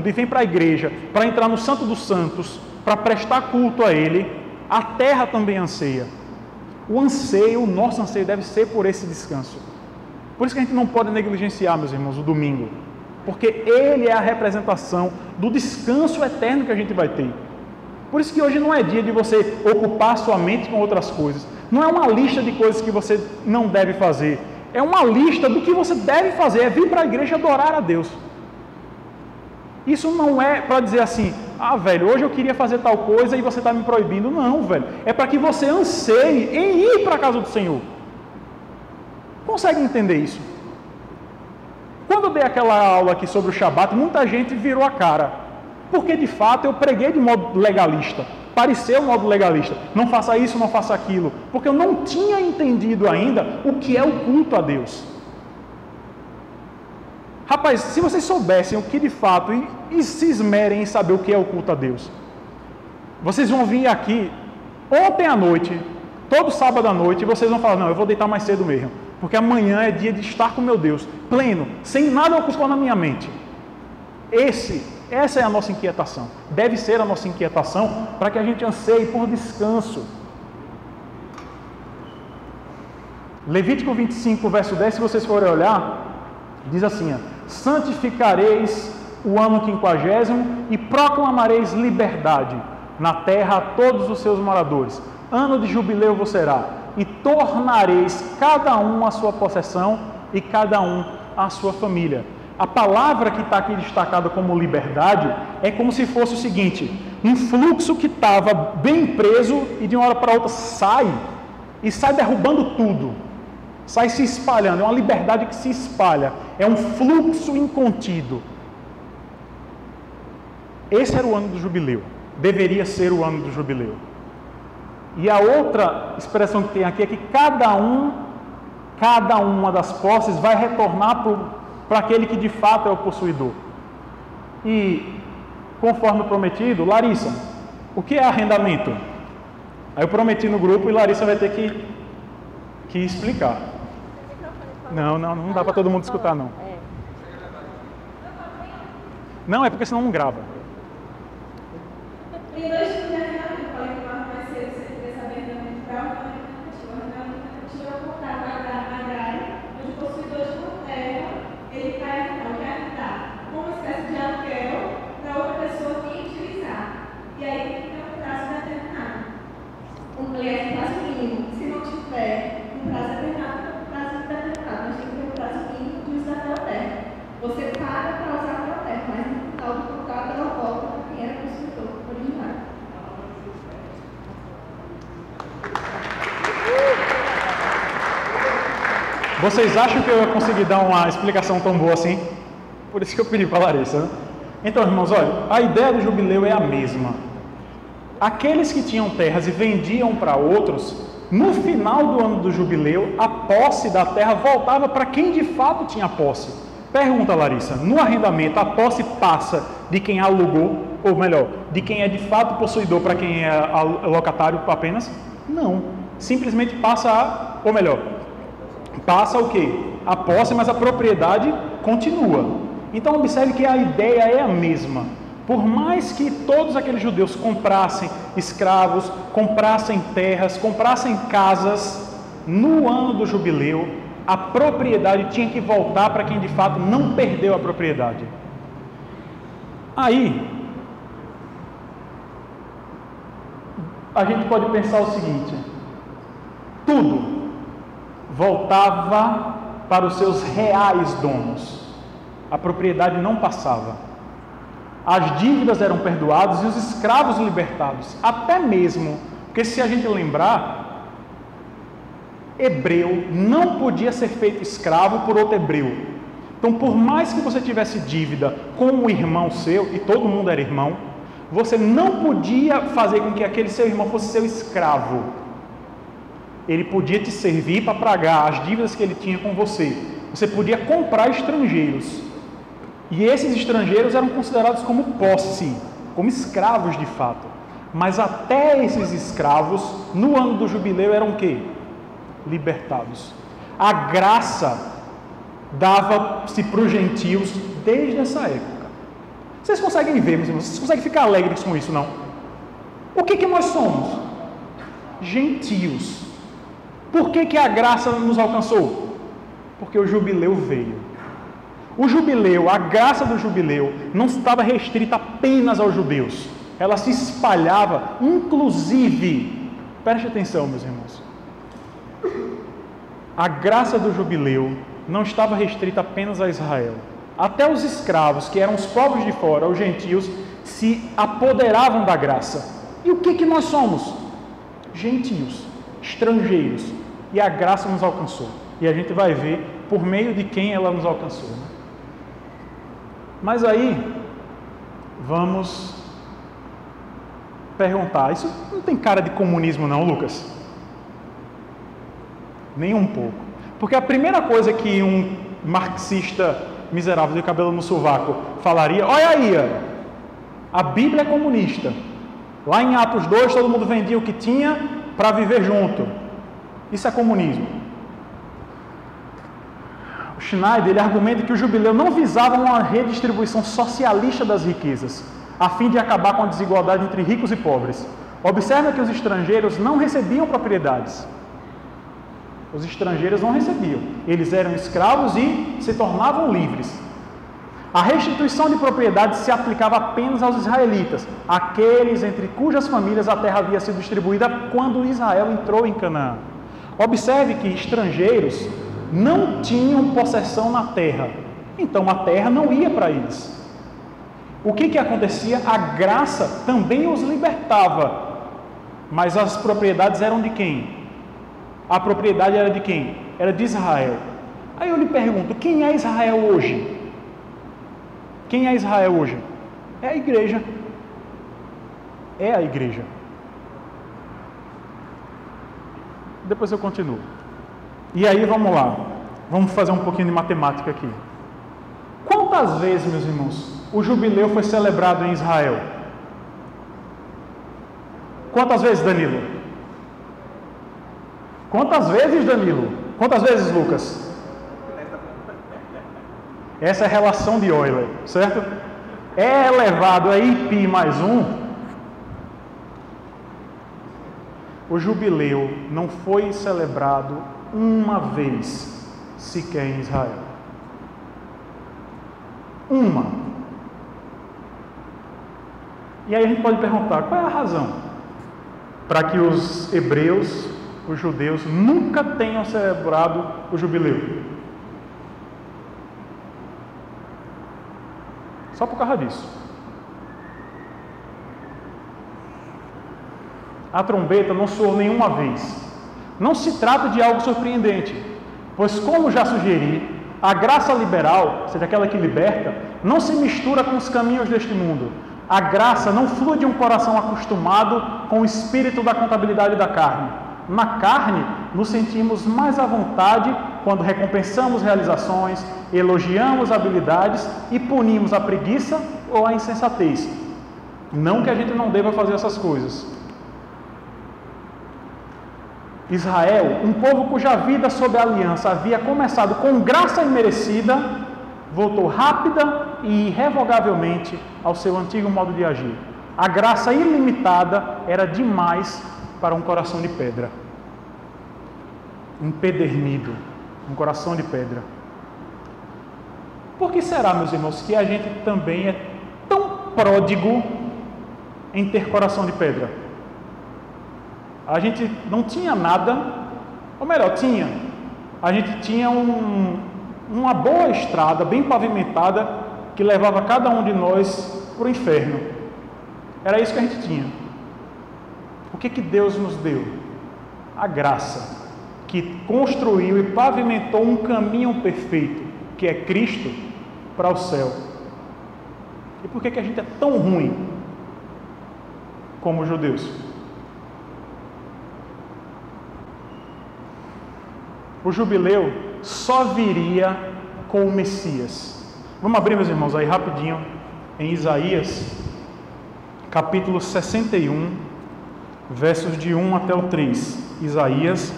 e vem para a igreja, para entrar no Santo dos Santos, para prestar culto a Ele, a terra também anseia. O nosso anseio deve ser por esse descanso. Por isso que a gente não pode negligenciar, meus irmãos, o domingo, porque ele é a representação do descanso eterno que a gente vai ter. Por isso que hoje não é dia de você ocupar sua mente com outras coisas. Não é uma lista de coisas que você não deve fazer. É uma lista do que você deve fazer. É vir para a igreja adorar a Deus. Isso não é para dizer assim, velho, hoje eu queria fazer tal coisa e você está me proibindo. Não, velho. É para que você anseie em ir para a casa do Senhor. Consegue entender isso? Quando eu dei aquela aula aqui sobre o Shabat, muita gente virou a cara. Porque, de fato, eu preguei de modo legalista. Pareceu um modo legalista. Não faça isso, não faça aquilo. Porque eu não tinha entendido ainda o que é o culto a Deus. Rapaz, se vocês soubessem o que de fato, e se esmerem em saber o que é o culto a Deus, vocês vão vir aqui, ontem à noite, todo sábado à noite, e vocês vão falar, não, eu vou deitar mais cedo mesmo. Porque amanhã é dia de estar com meu Deus, pleno, sem nada ocupando na minha mente. Essa é a nossa inquietação. Deve ser a nossa inquietação para que a gente anseie por descanso. Levítico 25, verso 10, se vocês forem olhar, diz assim, santificareis o ano 50º e proclamareis liberdade na terra a todos os seus moradores. Ano de jubileu vos será, e tornareis cada um a sua possessão e cada um a sua família. A palavra que está aqui destacada como liberdade é como se fosse o seguinte, um fluxo que estava bem preso e de uma hora para outra sai derrubando tudo. sai se espalhando, é uma liberdade que se espalha, é um fluxo incontido. Esse era o ano do jubileu, deveria ser o ano do jubileu. E a outra expressão que tem aqui é que cada uma das posses vai retornar para aquele que de fato é o possuidor. E, conforme prometido, Larissa, o que é arrendamento? Aí eu prometi no grupo e Larissa vai ter que explicar. Não dá para todo mundo escutar, não. Não, é porque senão não grava. Tem dois tipos de arrendamento. Eu falei que o mais cedo você queria saber arrendamento rural e arrendamento mercantil. O arrendamento mercantil é o contrato agrário, onde o possuidor de uma terra, ele quer arrendar como uma espécie de aluguel para outra pessoa vir utilizar. E aí tem que ter um prazo determinado. Um prazo mínimo. Se não tiver um prazo determinado, tem um prazo indeterminado. Mas tem que ter um prazo mínimo de uso daquela terra. Você paga para usar aquela terra, mas no final do contrato ela volta para quem era possuidor originário. Vocês acham que eu ia conseguir dar uma explicação tão boa assim? Por isso que eu pedi para a Larissa, né? Então, irmãos, olha, a ideia do jubileu é a mesma. Aqueles que tinham terras e vendiam para outros, no final do ano do jubileu, a posse da terra voltava para quem de fato tinha posse. Pergunta, Larissa, no arrendamento a posse passa de quem alugou, ou melhor, de quem é de fato possuidor para quem é locatário apenas? Não. Simplesmente passa ou melhor, passa o quê? A posse, mas a propriedade continua. Então observe que a ideia é a mesma. Por mais que todos aqueles judeus comprassem escravos, comprassem terras, comprassem casas, no ano do jubileu, a propriedade tinha que voltar para quem de fato não perdeu a propriedade. Aí, a gente pode pensar o seguinte: tudo voltava para os seus reais donos. A propriedade não passava. As dívidas eram perdoadas e os escravos libertados. Até mesmo, porque se a gente lembrar, hebreu não podia ser feito escravo por outro hebreu. Então, por mais que você tivesse dívida com um irmão seu, e todo mundo era irmão, você não podia fazer com que aquele seu irmão fosse seu escravo. Ele podia te servir para pagar as dívidas que ele tinha com você. Você podia comprar estrangeiros. E esses estrangeiros eram considerados como posse, como escravos de fato. Mas até esses escravos, no ano do jubileu, eram o quê? Libertados. A graça dava-se para os gentios desde essa época. Vocês conseguem ver, meus irmãos? Vocês conseguem ficar alegres com isso, não? O que nós somos? Gentios. Por que a graça nos alcançou? Porque o jubileu veio. O jubileu, a graça do jubileu, não estava restrita apenas aos judeus. Ela se espalhava, inclusive, preste atenção, meus irmãos. A graça do jubileu não estava restrita apenas a Israel. Até os escravos, que eram os povos de fora, os gentios, se apoderavam da graça. E o que nós somos? Gentios, estrangeiros. E a graça nos alcançou. E a gente vai ver por meio de quem ela nos alcançou. Né? Mas aí, vamos perguntar, isso não tem cara de comunismo não, Lucas? Nem um pouco. Porque a primeira coisa que um marxista miserável de cabelo no sovaco falaria: olha aí, a Bíblia é comunista. Lá em Atos 2, todo mundo vendia o que tinha para viver junto. Isso é comunismo. O Schneider, ele argumenta que o jubileu não visava uma redistribuição socialista das riquezas, a fim de acabar com a desigualdade entre ricos e pobres. Observa que os estrangeiros não recebiam propriedades. Os estrangeiros não recebiam. Eles eram escravos e se tornavam livres. A restituição de propriedades se aplicava apenas aos israelitas, aqueles entre cujas famílias a terra havia sido distribuída quando Israel entrou em Canaã. Observe que estrangeiros não tinham possessão na terra, então a terra não ia para eles. O que acontecia? A graça também os libertava, mas as propriedades eram de quem? A propriedade era de quem? era de Israel. Aí eu lhe pergunto, quem é Israel hoje? Quem é Israel hoje? É a igreja. É a igreja. Depois eu continuo. E aí vamos lá. Vamos fazer um pouquinho de matemática aqui. Quantas vezes, meus irmãos, o jubileu foi celebrado em Israel? Quantas vezes, Danilo? Quantas vezes, Danilo? Quantas vezes, Lucas? Essa é a relação de Euler, certo? É elevado a π mais 1. O jubileu não foi celebrado uma vez sequer em Israel. Uma. E aí a gente pode perguntar, qual é a razão para que os hebreus, os judeus, nunca tenham celebrado o jubileu? Só por causa disso. A trombeta não soou nenhuma vez. Não se trata de algo surpreendente, pois, como já sugeri, a graça liberal, ou seja, aquela que liberta, não se mistura com os caminhos deste mundo. A graça não flui de um coração acostumado com o espírito da contabilidade da carne. Na carne, nos sentimos mais à vontade quando recompensamos realizações, elogiamos habilidades e punimos a preguiça ou a insensatez. Não que a gente não deva fazer essas coisas. Israel, um povo cuja vida sob a aliança havia começado com graça imerecida, voltou rápida e irrevogavelmente ao seu antigo modo de agir. A graça ilimitada era demais para um coração de pedra, empedernido, um coração de pedra. Por que será, meus irmãos, que a gente também é tão pródigo em ter coração de pedra? A gente não tinha nada, ou melhor, tinha. A gente tinha uma boa estrada, bem pavimentada, que levava cada um de nós para o inferno. Era isso que a gente tinha. O que Deus nos deu? A graça, que construiu e pavimentou um caminho perfeito, que é Cristo, para o céu. E por que a gente é tão ruim como os judeus? O jubileu só viria com o Messias. Vamos abrir, meus irmãos, aí rapidinho, em Isaías, capítulo 61, versos de 1 até o 3. Isaías,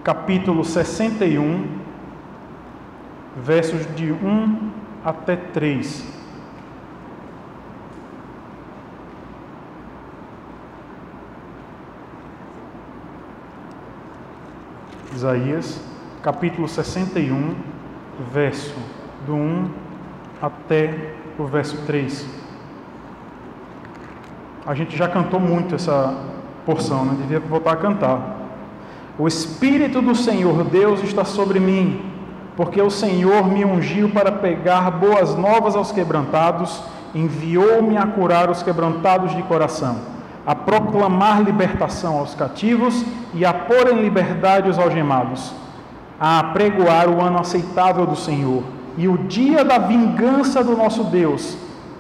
capítulo 61, versos de 1 até 3. Isaías, capítulo 61, verso do 1 até o verso 3. A gente já cantou muito essa porção, né? Devia voltar a cantar. O Espírito do Senhor Deus está sobre mim, porque o Senhor me ungiu para pregar boas novas aos quebrantados, enviou-me a curar os quebrantados de coração, a proclamar libertação aos cativos e a pôr em liberdade os algemados, a apregoar o ano aceitável do Senhor e o dia da vingança do nosso Deus,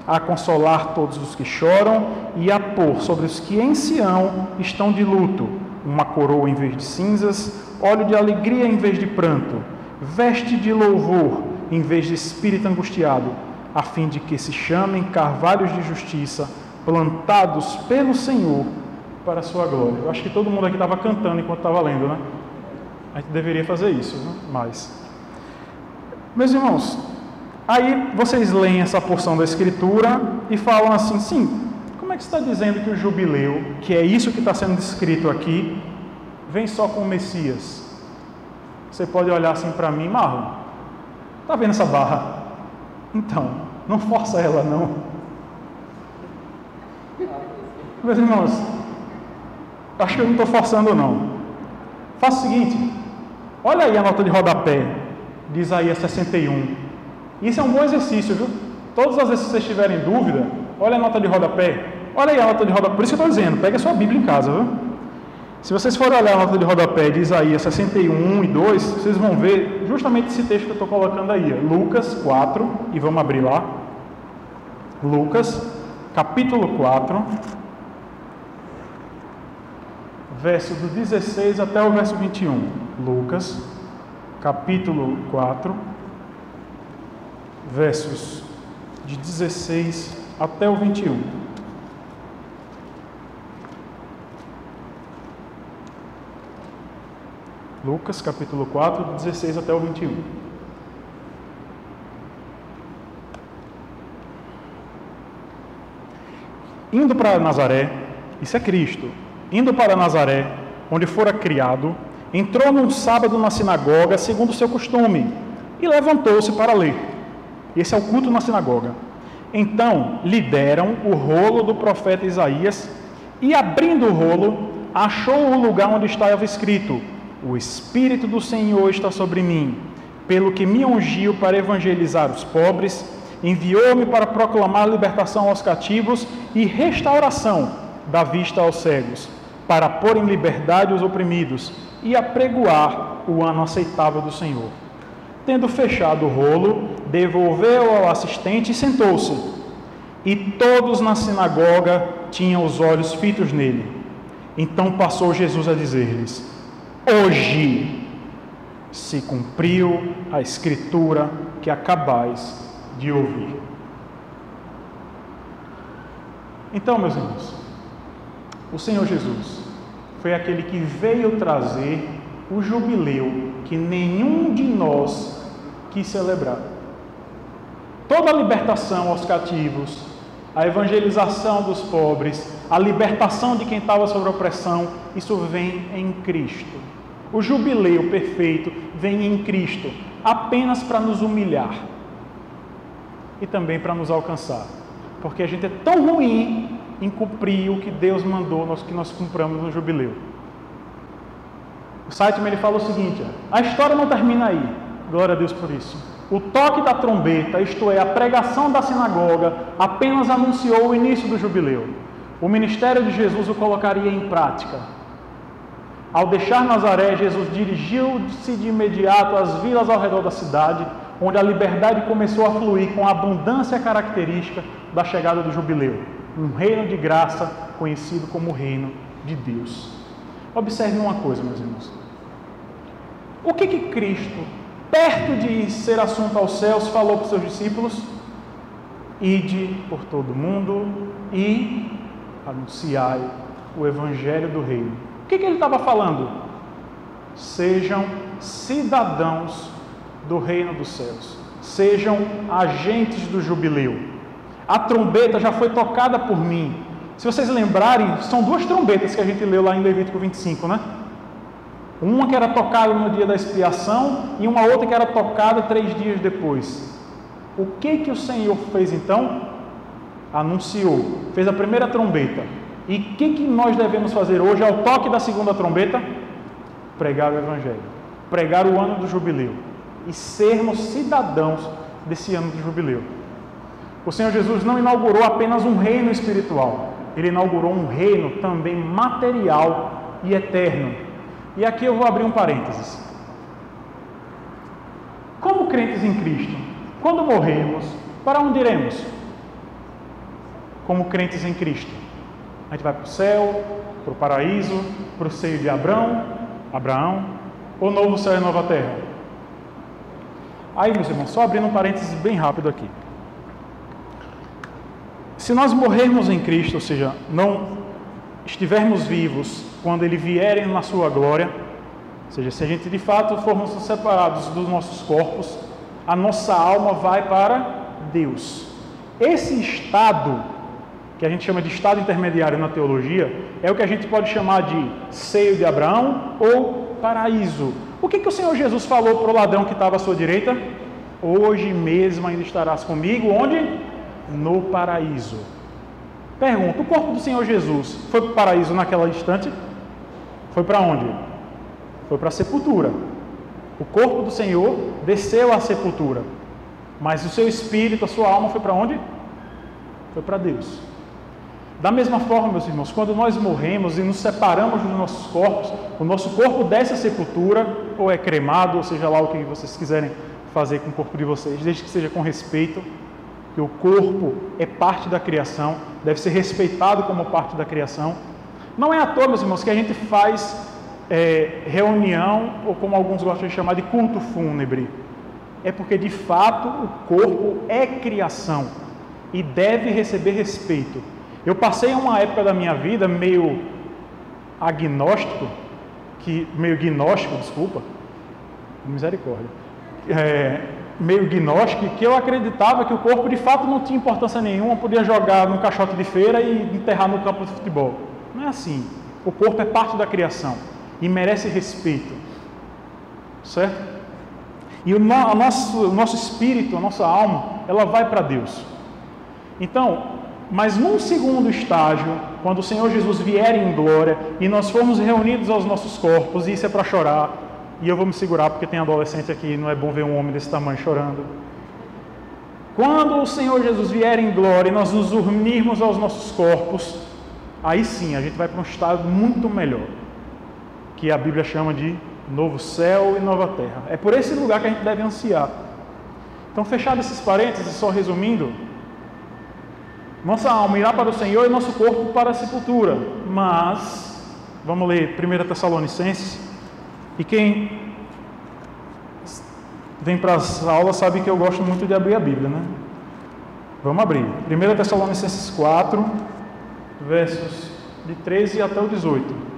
a consolar todos os que choram e a pôr sobre os que em Sião estão de luto uma coroa em vez de cinzas, óleo de alegria em vez de pranto, veste de louvor em vez de espírito angustiado, a fim de que se chamem carvalhos de justiça, plantados pelo Senhor para a sua glória. Eu acho que todo mundo aqui estava cantando enquanto estava lendo, né? A gente deveria fazer isso, né? Mas, meus irmãos, aí vocês leem essa porção da Escritura e falam assim, sim, como é que está dizendo que o jubileu, que é isso que está sendo descrito aqui, vem só com o Messias? Você pode olhar assim para mim, Marlon, está vendo essa barra? Então, não força ela não. Meus irmãos, acho que eu não estou forçando não. Faça o seguinte, olha aí a nota de rodapé de Isaías 61. Isso é um bom exercício, viu? Todas as vezes que vocês tiverem dúvida, olha a nota de rodapé. Olha aí a nota de rodapé. Por isso que eu estou dizendo, pegue a sua Bíblia em casa, viu? Se vocês forem olhar a nota de rodapé de Isaías 61 e 2, vocês vão ver justamente esse texto que eu estou colocando aí. Lucas 4, e vamos abrir lá. Lucas, capítulo 4, verso do 16 até o verso 21. Lucas, capítulo 4, versos de 16 até o 21. Lucas, capítulo 4, 16 até o 21. Indo para Nazaré, isso é Cristo, indo para Nazaré, onde fora criado, entrou num sábado na sinagoga, segundo o seu costume, e levantou-se para ler. Esse é o culto na sinagoga. Então lhe deram o rolo do profeta Isaías, e abrindo o rolo, achou o lugar onde estava escrito: o Espírito do Senhor está sobre mim, pelo que me ungiu para evangelizar os pobres, enviou-me para proclamar libertação aos cativos e restauração da vista aos cegos, para pôr em liberdade os oprimidos e apregoar o ano aceitável do Senhor. Tendo fechado o rolo, devolveu ao assistente e sentou-se. E todos na sinagoga tinham os olhos fitos nele. Então passou Jesus a dizer-lhes: hoje se cumpriu a escritura que acabais de ouvir. Então, meus irmãos, o Senhor Jesus foi aquele que veio trazer o jubileu que nenhum de nós quis celebrar. Toda a libertação aos cativos, a evangelização dos pobres, a libertação de quem estava sob opressão, isso vem em Cristo. O jubileu perfeito vem em Cristo, apenas para nos humilhar e também para nos alcançar, porque a gente é tão ruim em cumprir o que Deus mandou que nós cumpramos no jubileu. O Saitman, ele fala o seguinte: a história não termina aí, glória a Deus por isso. O toque da trombeta, isto é, a pregação da sinagoga, apenas anunciou o início do jubileu. O ministério de Jesus o colocaria em prática. Ao deixar Nazaré, Jesus dirigiu-se de imediato às vilas ao redor da cidade, onde a liberdade começou a fluir com a abundância característica da chegada do jubileu, um reino de graça conhecido como o reino de Deus. Observe uma coisa, meus irmãos. O que Cristo, perto de ser assunto aos céus, falou para os seus discípulos? Ide por todo o mundo e anunciai o evangelho do reino. O que ele estava falando? Sejam cidadãos do reino dos céus. Sejam agentes do jubileu. A trombeta já foi tocada por mim. Se vocês lembrarem, são duas trombetas que a gente leu lá em Levítico 25, né? Uma que era tocada no dia da expiação e uma outra que era tocada 3 dias depois. O que o Senhor fez então? Anunciou, fez a primeira trombeta. E o que nós devemos fazer hoje ao toque da segunda trombeta? Pregar o Evangelho, pregar o ano do jubileu e sermos cidadãos desse ano do jubileu. O Senhor Jesus não inaugurou apenas um reino espiritual, ele inaugurou um reino também material e eterno. E aqui eu vou abrir um parênteses. Como crentes em Cristo, quando morrermos, para onde iremos? Como crentes em Cristo, a gente vai para o céu, para o paraíso, para o seio de Abraão, ou novo céu e nova terra? Aí, meus irmãos, só abrindo um parênteses bem rápido aqui. Se nós morrermos em Cristo, ou seja, não estivermos vivos quando Ele vier na sua glória, ou seja, se a gente de fato formos separados dos nossos corpos, a nossa alma vai para Deus. Esse estado, que a gente chama de estado intermediário na teologia, é o que a gente pode chamar de seio de Abraão ou paraíso. O que o Senhor Jesus falou para o ladrão que estava à sua direita? Hoje mesmo ainda estarás comigo, onde? No paraíso. Pergunta, o corpo do Senhor Jesus foi para o paraíso naquela instante? Foi para onde? Foi para a sepultura. O corpo do Senhor desceu à sepultura, mas o seu espírito, a sua alma foi para onde? Foi para Deus. Da mesma forma, meus irmãos, quando nós morremos e nos separamos dos nossos corpos, o nosso corpo desce à sepultura, ou é cremado, ou seja lá o que vocês quiserem fazer com o corpo de vocês, desde que seja com respeito, que o corpo é parte da criação, deve ser respeitado como parte da criação. Não é à toa, meus irmãos, que a gente faz reunião, ou como alguns gostam de chamar de culto fúnebre. É porque, de fato, o corpo é criação e deve receber respeito. Eu passei uma época da minha vida meio gnóstico, misericórdia, meio gnóstico, que eu acreditava que o corpo de fato não tinha importância nenhuma, podia jogar num caixote de feira e enterrar no campo de futebol. Não é assim. O corpo é parte da criação e merece respeito, certo? E o nosso espírito, a nossa alma, ela vai para Deus. Então, mas num segundo estágio, quando o Senhor Jesus vier em glória e nós formos reunidos aos nossos corpos, e isso é para chorar, e eu vou me segurar porque tem adolescente aqui, não é bom ver um homem desse tamanho chorando. Quando o Senhor Jesus vier em glória e nós nos unirmos aos nossos corpos, aí sim a gente vai para um estado muito melhor, que a Bíblia chama de novo céu e nova terra. É por esse lugar que a gente deve ansiar. Então, fechado esses parênteses, só resumindo, nossa alma irá para o Senhor e nosso corpo para a sepultura. Mas, vamos ler 1 Tessalonicenses. E quem vem para as aulas sabe que eu gosto muito de abrir a Bíblia, né? Vamos abrir. 1 Tessalonicenses 4, versos de 13 até o 18.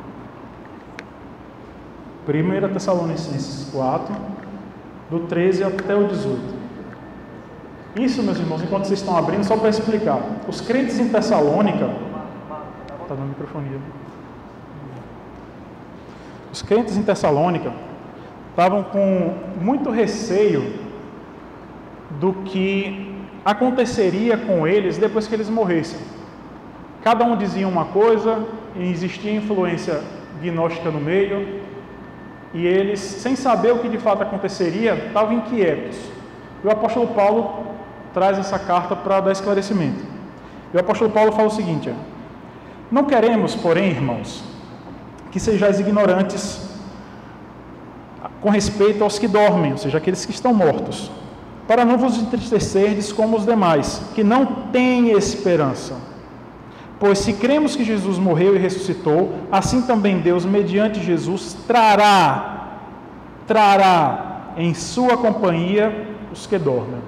1 Tessalonicenses 4, do 13 até o 18. Isso, meus irmãos, enquanto vocês estão abrindo, só para explicar. Os crentes em Tessalônica... Está dando microfonia. Os crentes em Tessalônica estavam com muito receio do que aconteceria com eles depois que eles morressem. Cada um dizia uma coisa, e existia influência gnóstica no meio, e eles, sem saber o que de fato aconteceria, estavam inquietos. E o apóstolo Paulo traz essa carta para dar esclarecimento. E o apóstolo Paulo fala o seguinte: não queremos, porém, irmãos, que sejais ignorantes com respeito aos que dormem, ou seja, aqueles que estão mortos, para não vos entristecerdes como os demais, que não têm esperança. Pois se cremos que Jesus morreu e ressuscitou, assim também Deus, mediante Jesus, trará em sua companhia os que dormem.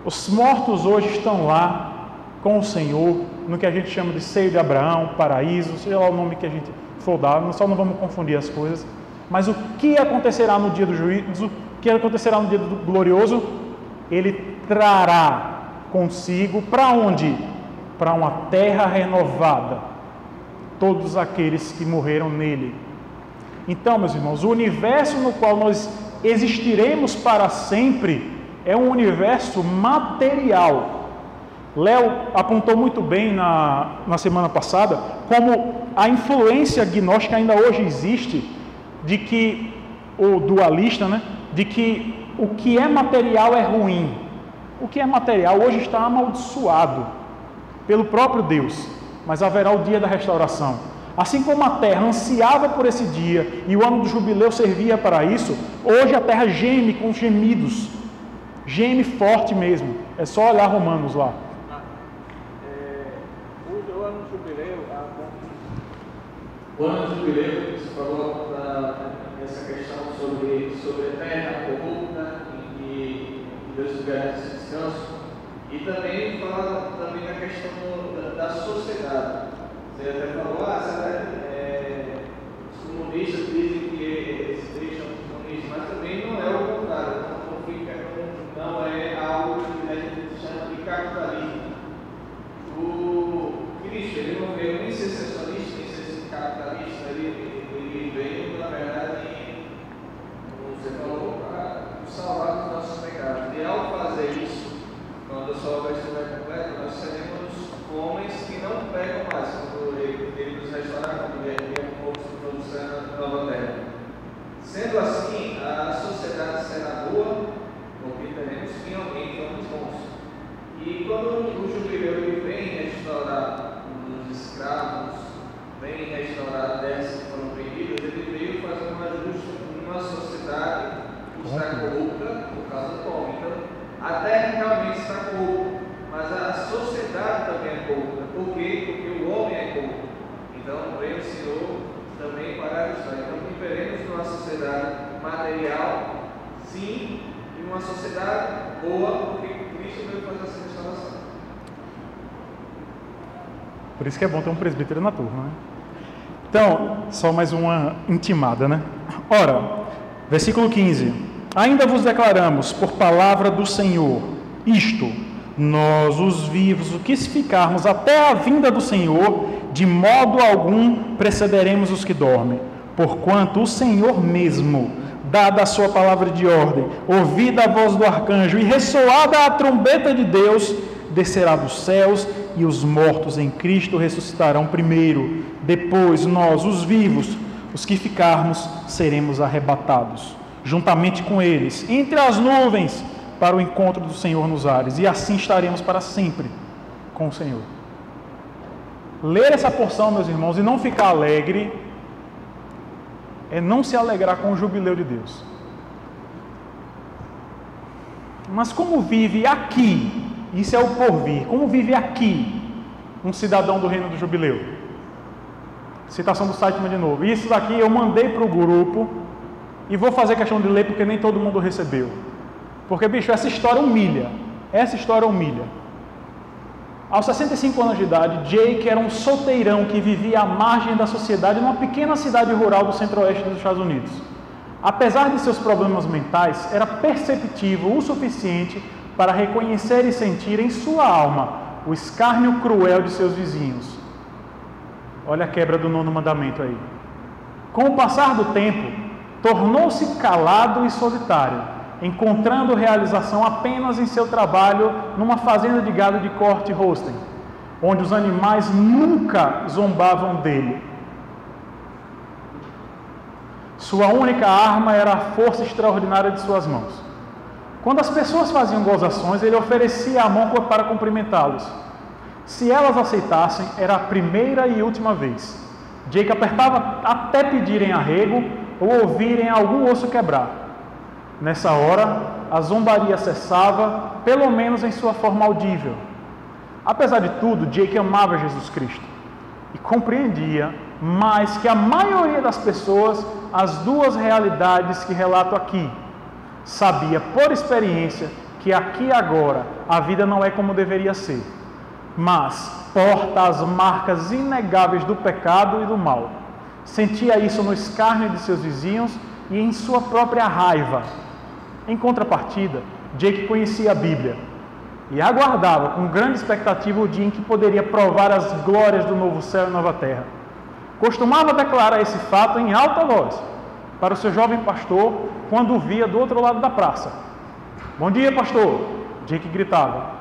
Os mortos hoje estão lá com o Senhor, no que a gente chama de seio de Abraão, paraíso, seja lá o nome que a gente for dar, só não vamos confundir as coisas. Mas o que acontecerá no dia do juízo, o que acontecerá no dia do glorioso, Ele trará consigo para onde? Para uma terra renovada, todos aqueles que morreram nele. Então, meus irmãos, o universo no qual nós existiremos para sempre é um universo material. Léo apontou muito bem na semana passada como a influência gnóstica ainda hoje existe, de que, o dualista, né, de que o que é material é ruim. O que é material hoje está amaldiçoado pelo próprio Deus, mas haverá o dia da restauração. Assim como a terra ansiava por esse dia e o ano do jubileu servia para isso, hoje a terra geme com gemidos, geme forte mesmo. É só olhar Romanos lá. O ano do jubileu, o ano do jubileu, você falou essa questão sobre a terra corrupta, em que Deus garante esse descanso, e também fala também na questão da sociedade. Você até falou, os comunistas dizem que eles deixam os comunistas, mas também não é o contrário, não é algo que a gente chama de capitalismo. O Cristo, ele não veio nem ser sensacionalista, nem ser capitalista, ele veio, na verdade, como você falou, para salvar os nossos pecados. E ao fazer isso, quando a sua obra estiver completa, nós seremos homens que não pecam mais, quando ele nos restaurar como está corrupta por causa do homem. Então, a terra realmente está corrupta, mas a sociedade também é corrupta. Por quê? Porque o homem é corrupto. Então, veio o Senhor também para ajustar. Então, diferentes de uma sociedade material, sim, e uma sociedade boa, porque Cristo veio fazer essa restauração. Por isso que é bom ter um presbítero na turma, né? Então, só mais uma intimada, né? Ora, versículo 15: ainda vos declaramos por palavra do Senhor, isto, nós os vivos, o que se ficarmos até a vinda do Senhor, de modo algum precederemos os que dormem, porquanto o Senhor mesmo, dada a sua palavra de ordem, ouvida a voz do arcanjo e ressoada a trombeta de Deus, descerá dos céus, e os mortos em Cristo ressuscitarão primeiro. Depois nós, os vivos, os que ficarmos, seremos arrebatados, juntamente com eles, entre as nuvens, para o encontro do Senhor nos ares, e assim estaremos para sempre com o Senhor. Ler essa porção, meus irmãos, e não ficar alegre, é não se alegrar com o jubileu de Deus. Mas como vive aqui, isso é o porvir, como vive aqui um cidadão do reino do jubileu? Citação do site de novo. Isso daqui eu mandei para o grupo e vou fazer questão de ler porque nem todo mundo recebeu. Porque, bicho, essa história humilha. Essa história humilha. Aos 65 anos de idade, Jake era um solteirão que vivia à margem da sociedade numa pequena cidade rural do centro-oeste dos Estados Unidos. Apesar de seus problemas mentais, era perceptível o suficiente para reconhecer e sentir em sua alma o escárnio cruel de seus vizinhos. Olha a quebra do 9º mandamento aí. Com o passar do tempo, tornou-se calado e solitário, encontrando realização apenas em seu trabalho numa fazenda de gado de corte Holstein, onde os animais nunca zombavam dele. Sua única arma era a força extraordinária de suas mãos. Quando as pessoas faziam gozações, ele oferecia a mão para cumprimentá-los. Se elas aceitassem, era a primeira e última vez. Jake apertava até pedirem arrego ou ouvirem algum osso quebrar. Nessa hora, a zombaria cessava, pelo menos em sua forma audível. Apesar de tudo, Jake amava Jesus Cristo e compreendia mais que a maioria das pessoas as duas realidades que relato aqui. Sabia por experiência que aqui e agora a vida não é como deveria ser, mas porta as marcas inegáveis do pecado e do mal. Sentia isso no escárnio de seus vizinhos e em sua própria raiva. Em contrapartida, Jake conhecia a Bíblia e aguardava com grande expectativa o dia em que poderia provar as glórias do novo céu e nova terra. Costumava declarar esse fato em alta voz para o seu jovem pastor quando o via do outro lado da praça. Bom dia, pastor! Jake gritava.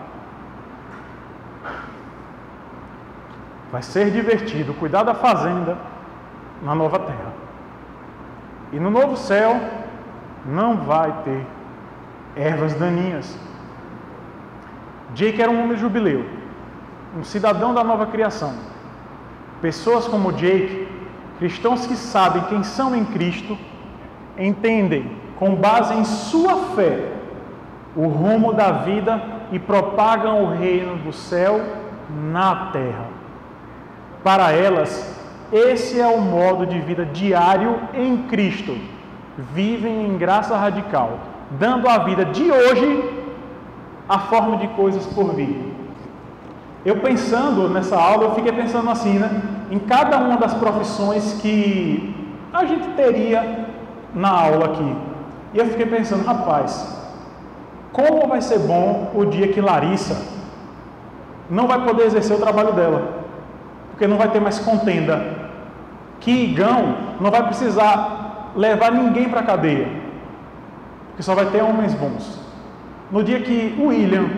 Vai ser divertido cuidar da fazenda na nova terra. E no novo céu não vai ter ervas daninhas. Jake era um homem de jubileu, um cidadão da nova criação. Pessoas como Jake, cristãos que sabem quem são em Cristo, entendem, com base em sua fé, o rumo da vida e propagam o reino do céu na terra. Para elas, esse é o modo de vida diário em Cristo. Vivem em graça radical, dando à vida de hoje a forma de coisas por vir. Eu pensando nessa aula, eu fiquei pensando assim, né? Em cada uma das profissões que a gente teria na aula aqui. E eu fiquei pensando, rapaz, como vai ser bom o dia que Larissa não vai poder exercer o trabalho dela, porque não vai ter mais contenda. Que Igão não vai precisar levar ninguém para a cadeia, porque só vai ter homens bons. No dia que o William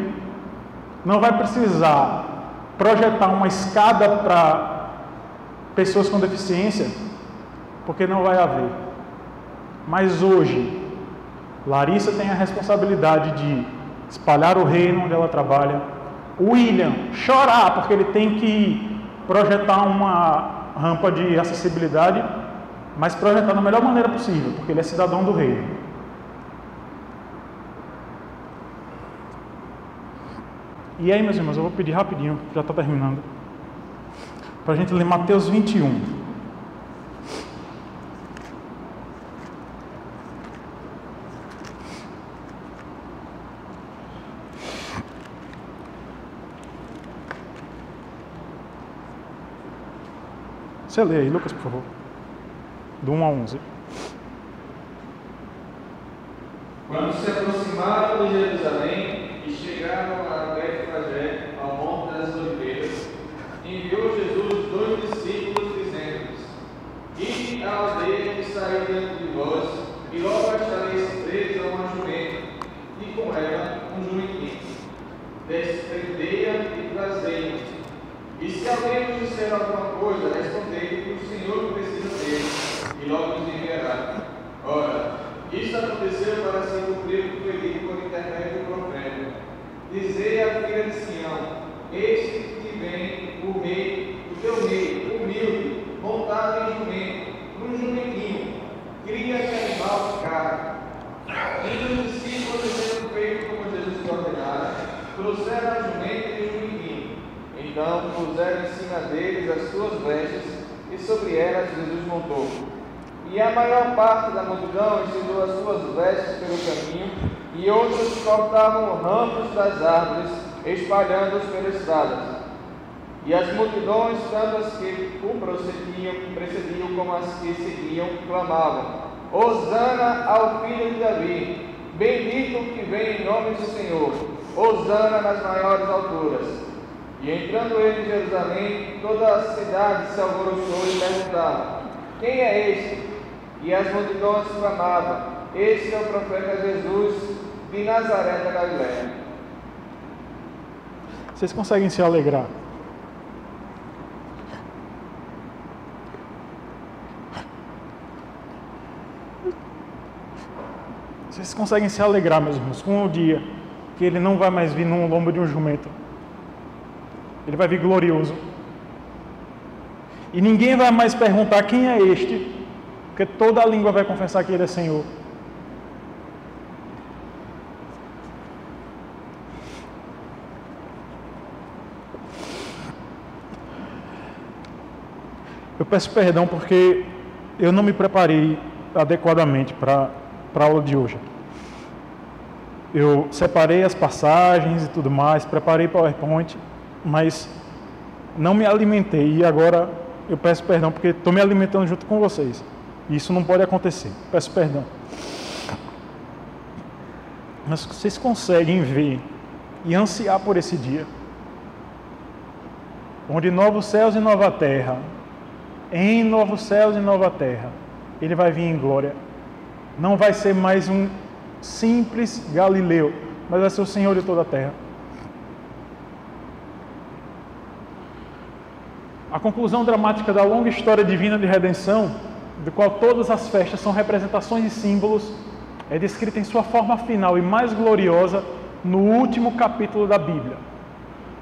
não vai precisar projetar uma escada para pessoas com deficiência, porque não vai haver. Mas hoje, Larissa tem a responsabilidade de espalhar o reino onde ela trabalha. O William chorar porque ele tem que projetar uma rampa de acessibilidade, mas projetar da melhor maneira possível, porque ele é cidadão do reino. E aí, meus irmãos, eu vou pedir rapidinho, já está terminando, para a gente ler Mateus 21. Você lê aí, Lucas, por favor. Do 1 a 11. Quando se aproximaram de Jerusalém e chegaram a Betfagé, ao Monte das Oliveiras, enviou Jesus 2 discípulos, dizendo-lhes: Ide à aldeia que saiu diante de vós, e logo achareis presa uma jumenta, e com ela um jumentinho. Desprendei-a e trazei-a. E se alguém vos disser alguma coisa, respondei que o Senhor precisa dele, e logo nos enviará. Ora, isto aconteceu para se cumprir o que foi dito por intermédio do profeta. Dizei à filha de Sião: Eis que vem o teu rei, humilde, montado em jumento, num jumentinho, cria de animal de carne. E os discípulos, tendo feito como Jesus lhe ordenara, trouxeram a jumenta e o jumentinho. Então puseram em cima deles as suas vestes, e sobre elas Jesus montou. E a maior parte da multidão estendeu as suas vestes pelo caminho, e outros cortavam ramos das árvores, espalhando-os pelas estradas. E as multidões, tanto as que o precediam como as que seguiam, clamavam: Hosana ao filho de Davi, bendito o que vem em nome do Senhor, Hosana nas maiores alturas. E entrando ele em Jerusalém, toda a cidade se alvoroçou e perguntava: Quem é este? E as multidões clamavam: Este é o profeta Jesus de Nazaré da Galiléia. Vocês conseguem se alegrar? Vocês conseguem se alegrar, meus irmãos, com o dia que ele não vai mais vir no lombo de um jumento? Ele vai vir glorioso. E ninguém vai mais perguntar quem é este, porque toda a língua vai confessar que ele é Senhor. Eu peço perdão porque eu não me preparei adequadamente para a aula de hoje. Eu separei as passagens e tudo mais, preparei PowerPoint, mas não me alimentei, e agora eu peço perdão porque estou me alimentando junto com vocês. Isso não pode acontecer, peço perdão. Mas vocês conseguem ver e ansiar por esse dia, onde novos céus e nova terra, em novos céus e nova terra, ele vai vir em glória. Não vai ser mais um simples Galileu, mas vai ser o Senhor de toda a terra. A conclusão dramática da longa história divina de redenção, do qual todas as festas são representações e símbolos, é descrita em sua forma final e mais gloriosa no último capítulo da Bíblia.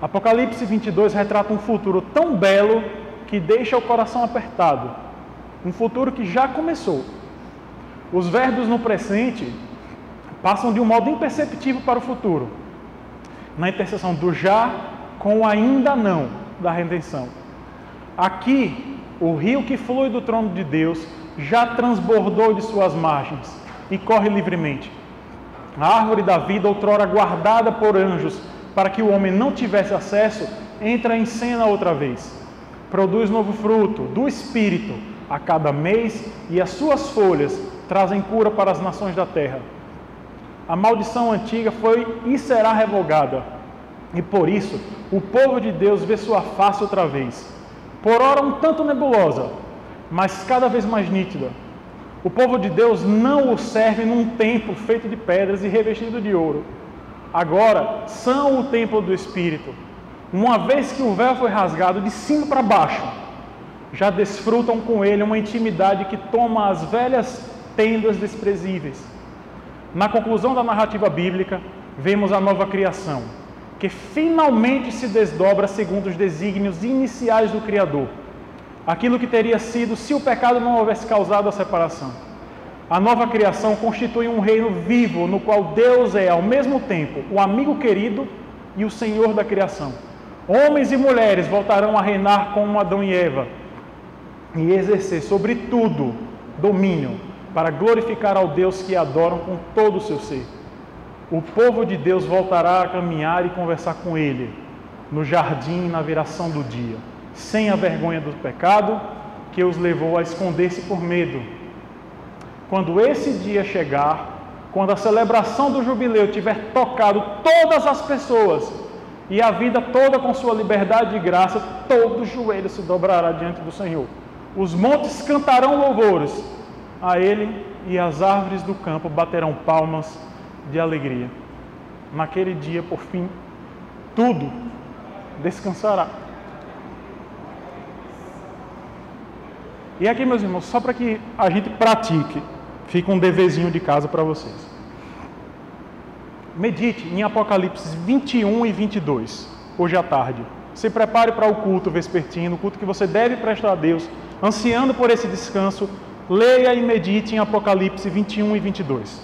Apocalipse 22 retrata um futuro tão belo que deixa o coração apertado. Um futuro que já começou. Os verbos no presente passam de um modo imperceptível para o futuro, na interseção do já com o ainda não da redenção. Aqui, o rio que flui do trono de Deus já transbordou de suas margens e corre livremente. A árvore da vida, outrora guardada por anjos para que o homem não tivesse acesso, entra em cena outra vez. Produz novo fruto do Espírito a cada mês, e as suas folhas trazem cura para as nações da terra. A maldição antiga foi e será revogada, e por isso o povo de Deus vê sua face outra vez, por ora um tanto nebulosa, mas cada vez mais nítida. O povo de Deus não o serve num templo feito de pedras e revestido de ouro. Agora são o templo do Espírito. Uma vez que o véu foi rasgado de cima para baixo, já desfrutam com ele uma intimidade que toma as velhas tendas desprezíveis. Na conclusão da narrativa bíblica, vemos a nova criação, que finalmente se desdobra segundo os desígnios iniciais do Criador. Aquilo que teria sido se o pecado não houvesse causado a separação. A nova criação constitui um reino vivo, no qual Deus é, ao mesmo tempo, o amigo querido e o Senhor da criação. Homens e mulheres voltarão a reinar como Adão e Eva e exercer sobre tudo domínio para glorificar ao Deus que adoram com todo o seu ser. O povo de Deus voltará a caminhar e conversar com Ele no jardim na viração do dia, sem a vergonha do pecado que os levou a esconder-se por medo. Quando esse dia chegar, quando a celebração do jubileu tiver tocado todas as pessoas e a vida toda com sua liberdade e graça, todo joelho se dobrará diante do Senhor. Os montes cantarão louvores a Ele e as árvores do campo baterão palmas de alegria. Naquele dia, por fim, tudo descansará. E aqui, meus irmãos, só para que a gente pratique, fica um deverzinho de casa para vocês. Medite em Apocalipse 21 e 22, hoje à tarde. Se prepare para o culto vespertino, o culto que você deve prestar a Deus, ansiando por esse descanso. Leia e medite em Apocalipse 21 e 22.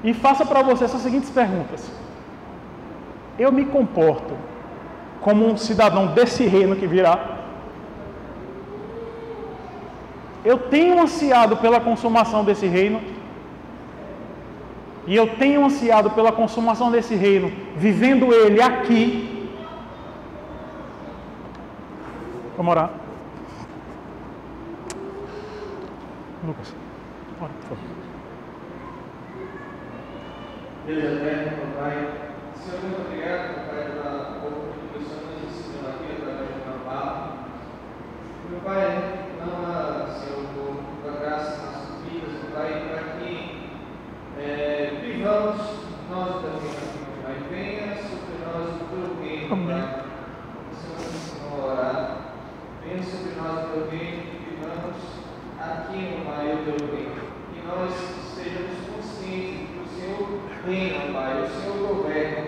E faça para você essas seguintes perguntas. Eu me comporto como um cidadão desse reino que virá? Eu tenho ansiado pela consumação desse reino? E eu tenho ansiado pela consumação desse reino, vivendo ele aqui? Vamos orar. Lucas, ora, por favor. Deus eterno, meu Pai, Senhor, muito obrigado, meu Pai, pela oportunidade que o Senhor nos ensinou aqui através de uma palavra. Meu Pai, clama, Senhor, por tua graça nas nossas vidas, meu Pai, para que vivamos nós também aqui, meu Pai. Venha sobre nós o teu reino, meu Pai. O Senhor nos ensinou a orar. Venha sobre nós o teu reino, que vivamos aqui, meu Pai, o teu reino. Que nós sejamos conscientes que o Senhor reina, meu Pai, o Senhor governa,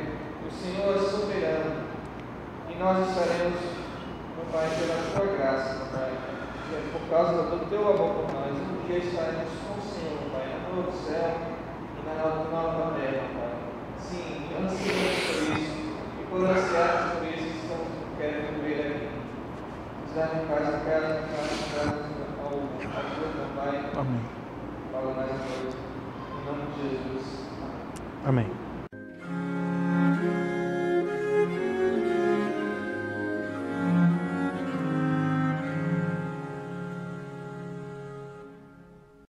o Senhor é soberano. E nós estaremos, meu Pai, pela tua graça, meu Pai, por causa do teu amor por nós, um dia estaremos com o Senhor, meu Pai, no novo céu e na nova terra, meu Pai. Sim, ansiamos por isso, e por ansiarmos por isso, estamos querendo viver aqui. Nos dar em paz a casa, ao meu Pai. Amém. Fala mais uma vez. Em nome de Jesus. Amém.